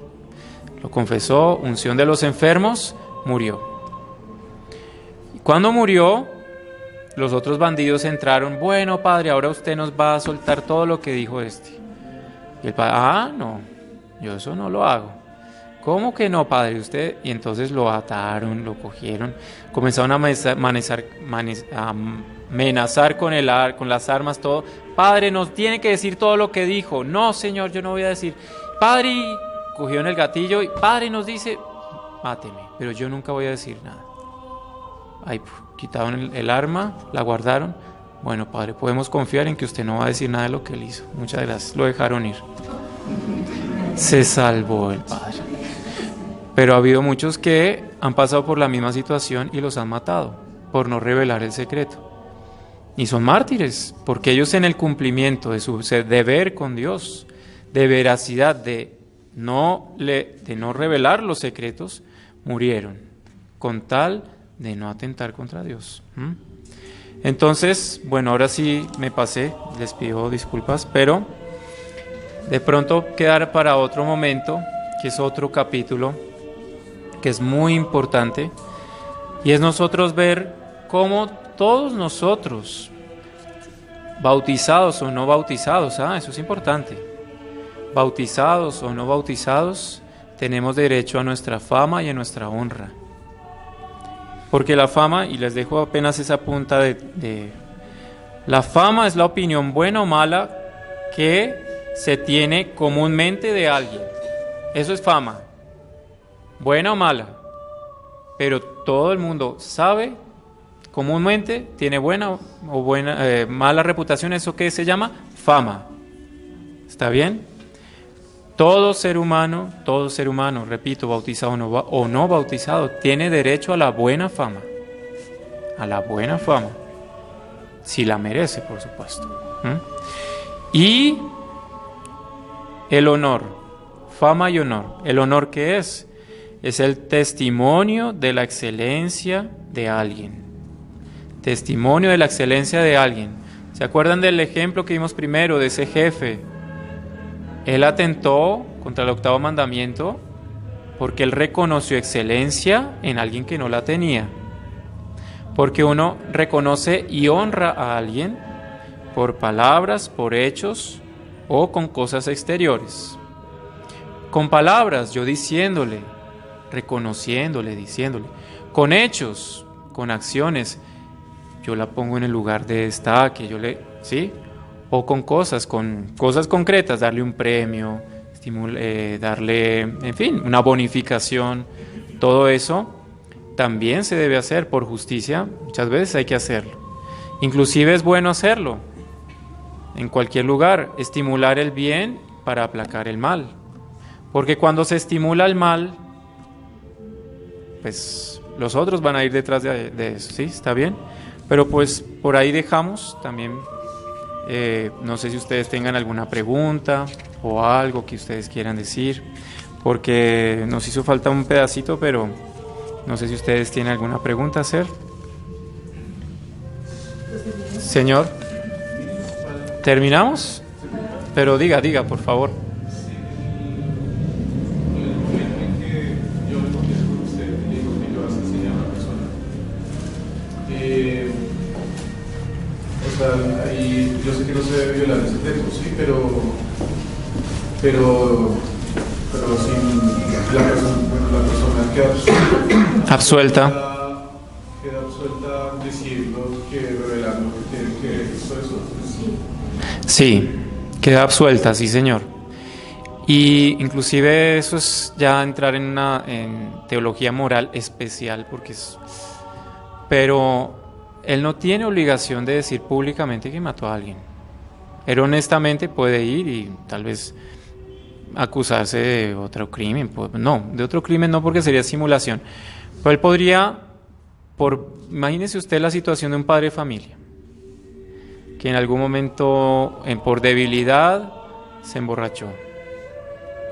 lo confesó, unción de los enfermos, murió. Y cuando murió, los otros bandidos entraron, bueno, padre, ahora usted nos va a soltar todo lo que dijo este. Y el padre, no, yo eso no lo hago. ¿Cómo que no, padre? Usted, y entonces lo ataron, lo cogieron, comenzaron a amenazar con las armas, todo. Padre, nos tiene que decir todo lo que dijo. No, señor, yo no voy a decir. Padre, cogió en el gatillo y padre nos dice, máteme, pero yo nunca voy a decir nada. Ahí quitaron el arma, la guardaron. Bueno, padre, podemos confiar en que usted no va a decir nada de lo que él hizo. Muchas gracias, lo dejaron ir. Se salvó el padre. Pero ha habido muchos que han pasado por la misma situación y los han matado por no revelar el secreto. Y son mártires, porque ellos en el cumplimiento de su deber con Dios, de veracidad, de no revelar los secretos, murieron, con tal de no atentar contra Dios. Entonces, bueno, ahora sí me pasé, les pido disculpas, pero de pronto quedar para otro momento, que es otro capítulo, que es muy importante, y es nosotros ver cómo todos nosotros Bautizados o no bautizados, eso es importante. Bautizados o no bautizados, tenemos derecho a nuestra fama y a nuestra honra. Porque la fama, y les dejo apenas esa punta la fama es la opinión buena o mala que se tiene comúnmente de alguien. Eso es fama, buena o mala. Pero todo el mundo sabe, comúnmente tiene buena o mala reputación. ¿Eso qué se llama? Fama. ¿Está bien? Todo ser humano, repito, bautizado o no bautizado, tiene derecho a la buena fama. A la buena fama. Si la merece, por supuesto. Y el honor, fama y honor. ¿El honor qué es? Es el testimonio de la excelencia de alguien. Testimonio de la excelencia de alguien. ¿Se acuerdan del ejemplo que vimos primero de ese jefe? Él atentó contra el 8º mandamiento porque él reconoció excelencia en alguien que no la tenía. Porque uno reconoce y honra a alguien por palabras, por hechos o con cosas exteriores. Con palabras, yo diciéndole, reconociéndole, diciéndole. Con hechos, con acciones, yo la pongo en el lugar de destaque, ¿sí? O con cosas concretas, darle un premio, darle, en fin, una bonificación. Todo eso también se debe hacer por justicia, muchas veces hay que hacerlo. Inclusive es bueno hacerlo en cualquier lugar, estimular el bien para aplacar el mal. Porque cuando se estimula el mal, pues los otros van a ir detrás de eso, ¿sí? ¿Está bien? Pero pues por ahí dejamos también. No sé si ustedes tengan alguna pregunta o algo que ustedes quieran decir, porque nos hizo falta un pedacito, pero no sé si ustedes tienen alguna pregunta a hacer. Señor, ¿terminamos? Pero diga, por favor. Y yo sé que no se debe violar ese texto, sí, pero si la persona queda absuelta diciendo que revelando que tiene que eso. Sí, queda absuelta, sí, señor. Y inclusive eso es ya entrar en teología moral especial, pero él no tiene obligación de decir públicamente que mató a alguien. Él honestamente puede ir y tal vez acusarse de otro crimen. De otro crimen no, porque sería simulación. Pero él podría, imagínese usted la situación de un padre de familia, que en algún momento, por debilidad, se emborrachó.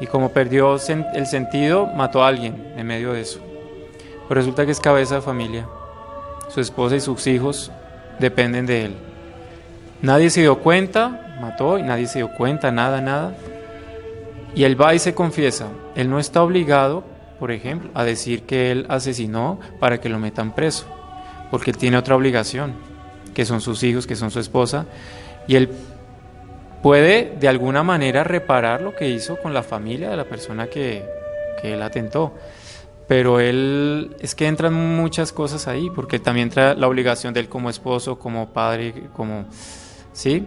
Y como perdió el sentido, mató a alguien en medio de eso. Pero resulta que es cabeza de familia. Su esposa y sus hijos dependen de él. Nadie se dio cuenta, mató y nadie se dio cuenta, nada. Y él va y se confiesa. Él no está obligado, por ejemplo, a decir que él asesinó para que lo metan preso, porque él tiene otra obligación, que son sus hijos, que son su esposa, y él puede de alguna manera reparar lo que hizo con la familia de la persona que él atentó. Pero es que entran muchas cosas ahí, porque también trae la obligación de él como esposo, como padre, ¿sí?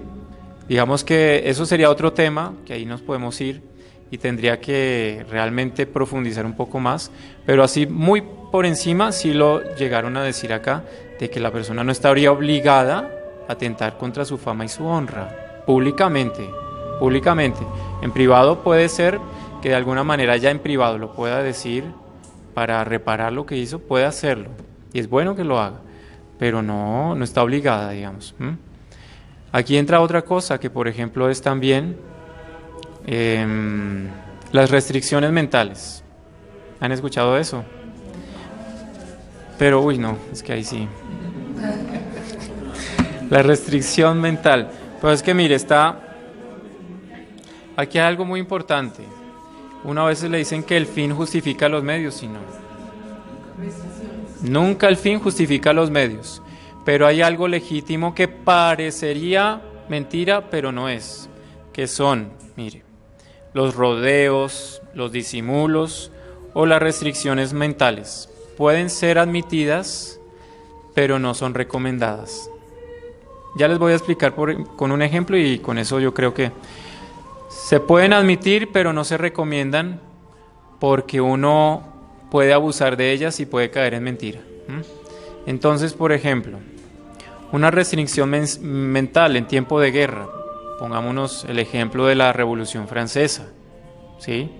Digamos que eso sería otro tema, que ahí nos podemos ir y tendría que realmente profundizar un poco más, pero así muy por encima sí lo llegaron a decir acá, de que la persona no estaría obligada a atentar contra su fama y su honra, públicamente. En privado puede ser que de alguna manera ya en privado lo pueda decir, para reparar lo que hizo, puede hacerlo, y es bueno que lo haga, pero no está obligada, digamos. Aquí entra otra cosa que, por ejemplo, es también las restricciones mentales. ¿Han escuchado eso? Pero, no, es que ahí sí. La restricción mental. Pues es que mire, aquí hay algo muy importante. Una vez le dicen que el fin justifica los medios, y no. Nunca el fin justifica los medios. Pero hay algo legítimo que parecería mentira, pero no es. Que son, mire, los rodeos, los disimulos o las restricciones mentales. Pueden ser admitidas, pero no son recomendadas. Ya les voy a explicar con un ejemplo y con eso yo creo que se pueden admitir, pero no se recomiendan porque uno puede abusar de ellas y puede caer en mentira. Entonces, por ejemplo, una restricción mental en tiempo de guerra, pongámonos el ejemplo de la Revolución Francesa, ¿sí?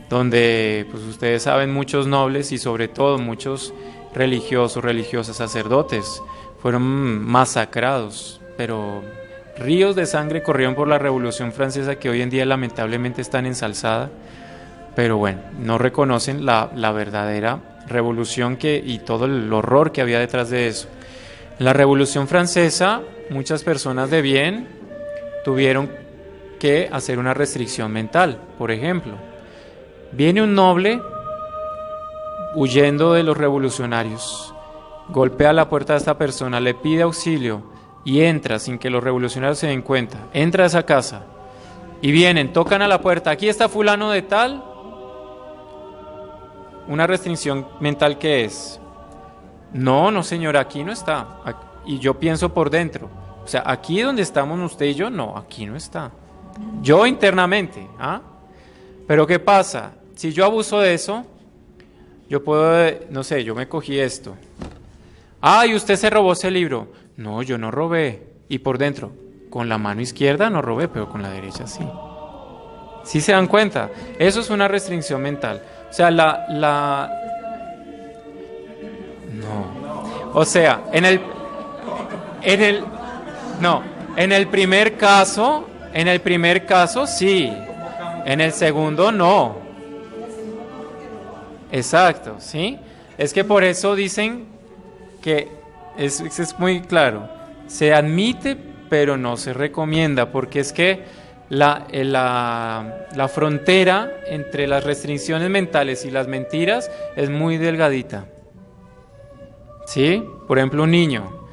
Donde pues ustedes saben, muchos nobles y sobre todo muchos religiosos, religiosas, sacerdotes fueron masacrados, pero ríos de sangre corrieron por la Revolución Francesa, que hoy en día lamentablemente están ensalzada, pero bueno, no reconocen la verdadera revolución y todo el horror que había detrás de eso. En la Revolución Francesa, muchas personas de bien tuvieron que hacer una restricción mental. Por ejemplo, viene un noble huyendo de los revolucionarios, golpea la puerta de esta persona, le pide auxilio y entra sin que los revolucionarios se den cuenta. Entra a esa casa y vienen, tocan a la puerta, aquí está fulano de tal. Una restricción mental, ¿qué es? No señora, aquí no está. Y yo pienso por dentro, o sea, aquí donde estamos usted y yo, no, aquí no está. Yo internamente, Pero ¿qué pasa? Si yo abuso de eso, yo puedo, no sé, yo me cogí esto. ¿Y usted se robó ese libro? No, yo no robé. Y por dentro, con la mano izquierda no robé, pero con la derecha sí. ¿Sí se dan cuenta? Eso es una restricción mental. O sea, no. O sea, en el primer caso sí. En el segundo no. Exacto, ¿sí? Es que por eso dicen que es muy claro. Se admite, pero no se recomienda, porque es que la frontera entre las restricciones mentales y las mentiras es muy delgadita. ¿Sí? Por ejemplo, un niño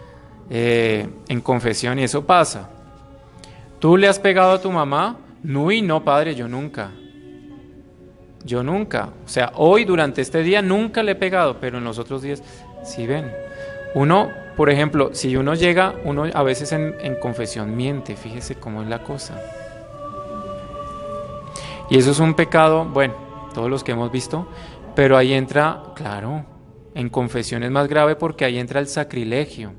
en confesión, y eso pasa. ¿Tú le has pegado a tu mamá? No, padre, yo nunca. O sea, hoy durante este día nunca le he pegado, pero en los otros días, sí ven. Uno, por ejemplo, si uno a veces en confesión miente, fíjese cómo es la cosa. Y eso es un pecado, bueno, todos los que hemos visto, pero ahí entra, claro, en confesión es más grave porque ahí entra el sacrilegio.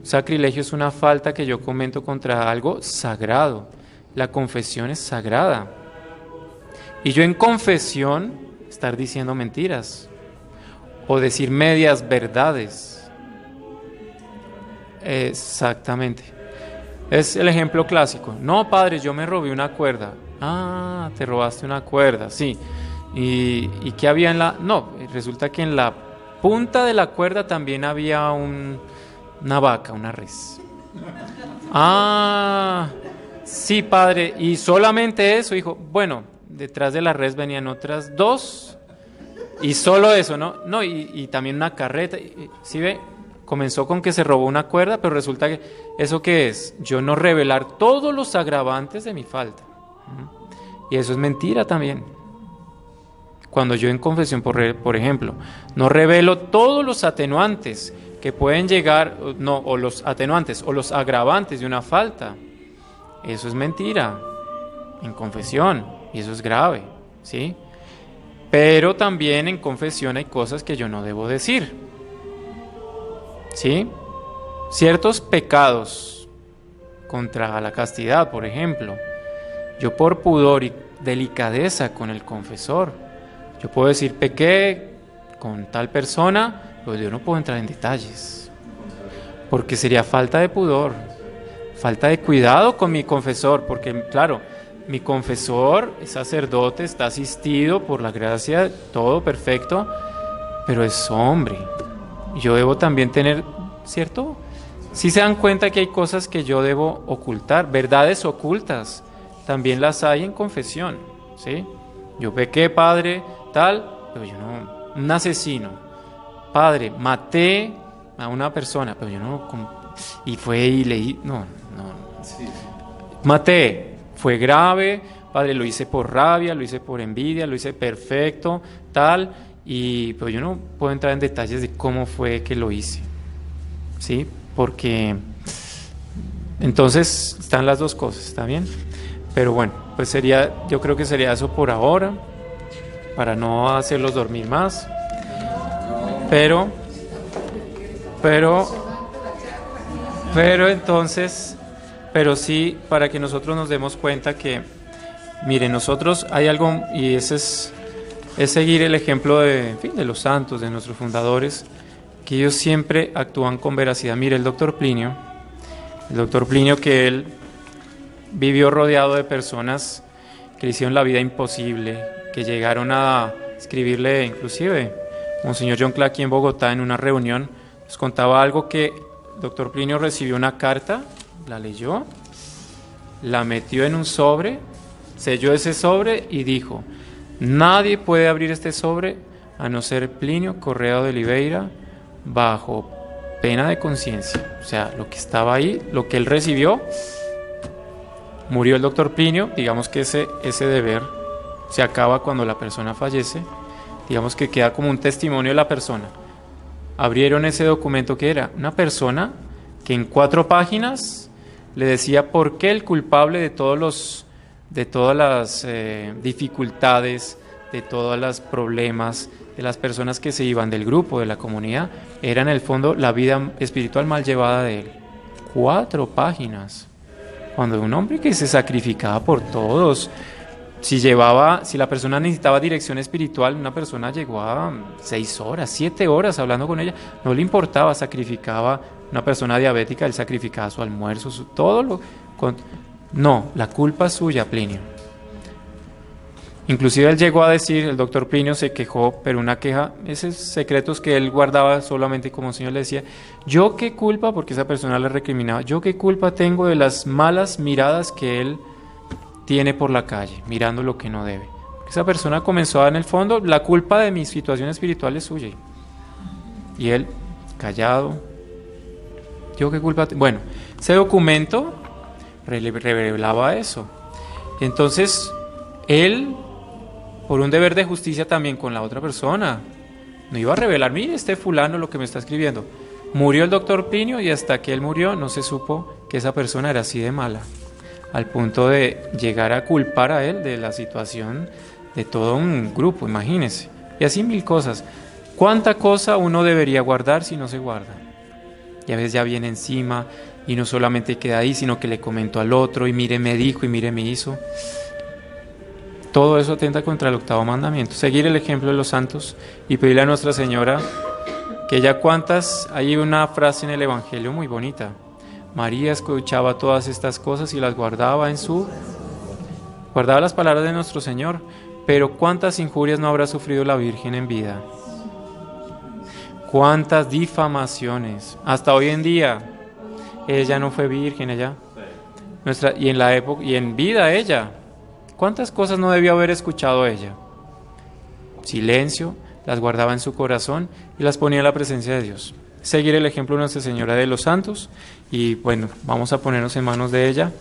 Sacrilegio es una falta que yo comento contra algo sagrado. La confesión es sagrada. Y yo en confesión estar diciendo mentiras o decir medias verdades. Exactamente. Es el ejemplo clásico. No, padre, yo me robé una cuerda. Te robaste una cuerda, sí. ¿Y qué había en la...? No, resulta que en la punta de la cuerda también había una vaca, una res. Sí, padre, y solamente eso, hijo. Bueno, detrás de la res venían otras dos, y solo eso, ¿no? Y también una carreta, ¿sí ve? Comenzó con que se robó una cuerda, pero resulta que, ¿eso qué es? Yo no revelar todos los agravantes de mi falta. Y eso es mentira también. Cuando yo en confesión, por ejemplo, no revelo todos los atenuantes que pueden llegar, o los atenuantes o los agravantes de una falta, eso es mentira en confesión, y eso es grave, ¿sí? Pero también en confesión hay cosas que yo no debo decir, ¿sí? Ciertos pecados contra la castidad, por ejemplo, yo por pudor y delicadeza con el confesor, yo puedo decir pequé con tal persona, pero yo no puedo entrar en detalles, porque sería falta de pudor, falta de cuidado con mi confesor, porque claro, mi confesor es sacerdote, está asistido por la gracia, todo perfecto, pero es hombre. Yo debo también tener, ¿cierto? Si se dan cuenta que hay cosas que yo debo ocultar, verdades ocultas, también las hay en confesión, ¿sí? Yo pequé, padre, tal, pero yo no, un asesino, padre, maté a una persona, pero yo no, y fue y leí, no, Sí. Maté, fue grave, Padre, lo hice por rabia, lo hice por envidia, lo hice perfecto, tal, y pues yo no puedo entrar en detalles de cómo fue que lo hice, ¿sí? Porque entonces están las dos cosas, ¿está bien? Pero bueno, pues yo creo que sería eso por ahora, para no hacerlos dormir más, pero entonces, pero sí, para que nosotros nos demos cuenta que, miren, nosotros hay algo, y ese es seguir el ejemplo en fin, de los santos, de nuestros fundadores, que ellos siempre actúan con veracidad. Mire, el doctor Plinio, que él vivió rodeado de personas que le hicieron la vida imposible, que llegaron a escribirle, inclusive, Monseñor John Clark aquí en Bogotá, en una reunión, nos contaba algo que el doctor Plinio recibió una carta, la leyó, la metió en un sobre, selló ese sobre y dijo: nadie puede abrir este sobre a no ser Plinio Correa de Oliveira, bajo pena de conciencia. O sea, lo que estaba ahí, lo que él recibió, murió el doctor Plinio. Digamos que ese deber se acaba cuando la persona fallece, digamos que queda como un testimonio de la persona. Abrieron ese documento, que era una persona que en 4 páginas le decía por qué el culpable de todas las dificultades, de todos los problemas, de las personas que se iban del grupo, de la comunidad, era en el fondo la vida espiritual mal llevada de él. 4 páginas. Cuando un hombre que se sacrificaba por todos, si la persona necesitaba dirección espiritual, una persona llegó a 6 horas, 7 horas hablando con ella, no le importaba, sacrificaba. Una persona diabética, él sacrificaba su almuerzo, no, la culpa es suya, Plinio. Inclusive él llegó a decir, el doctor Plinio se quejó, pero una queja, esos secretos que él guardaba solamente, como el Señor le decía: yo qué culpa, porque esa persona le recriminaba, yo qué culpa tengo de las malas miradas que él tiene por la calle, mirando lo que no debe. Esa persona comenzó a, en el fondo, la culpa de mi situación espiritual es suya. Y él, callado, yo qué culpa tengo. Bueno, ese documento revelaba eso. Entonces, él, por un deber de justicia también con la otra persona, no iba a revelar: mire, este fulano lo que me está escribiendo. Murió el doctor Plinio, y hasta que él murió no se supo que esa persona era así de mala, al punto de llegar a culpar a él de la situación de todo un grupo, imagínense. Y así 1000 cosas. ¿Cuánta cosa uno debería guardar si no se guarda? Y a veces ya viene encima, y no solamente queda ahí, sino que le comentó al otro, y mire me dijo, y mire me hizo. Todo eso atenta contra el 8º mandamiento. Seguir el ejemplo de los santos y pedirle a Nuestra Señora que ella hay una frase en el Evangelio muy bonita: María escuchaba todas estas cosas y las guardaba guardaba las palabras de nuestro Señor. Pero ¿cuántas injurias no habrá sufrido la Virgen en vida? ¿Cuántas difamaciones? Hasta hoy en día, ella no fue virgen, y en la época, y en vida ella, ¿cuántas cosas no debió haber escuchado ella? Silencio, las guardaba en su corazón y las ponía en la presencia de Dios. Seguir el ejemplo de Nuestra Señora de los Santos, y bueno, vamos a ponernos en manos de ella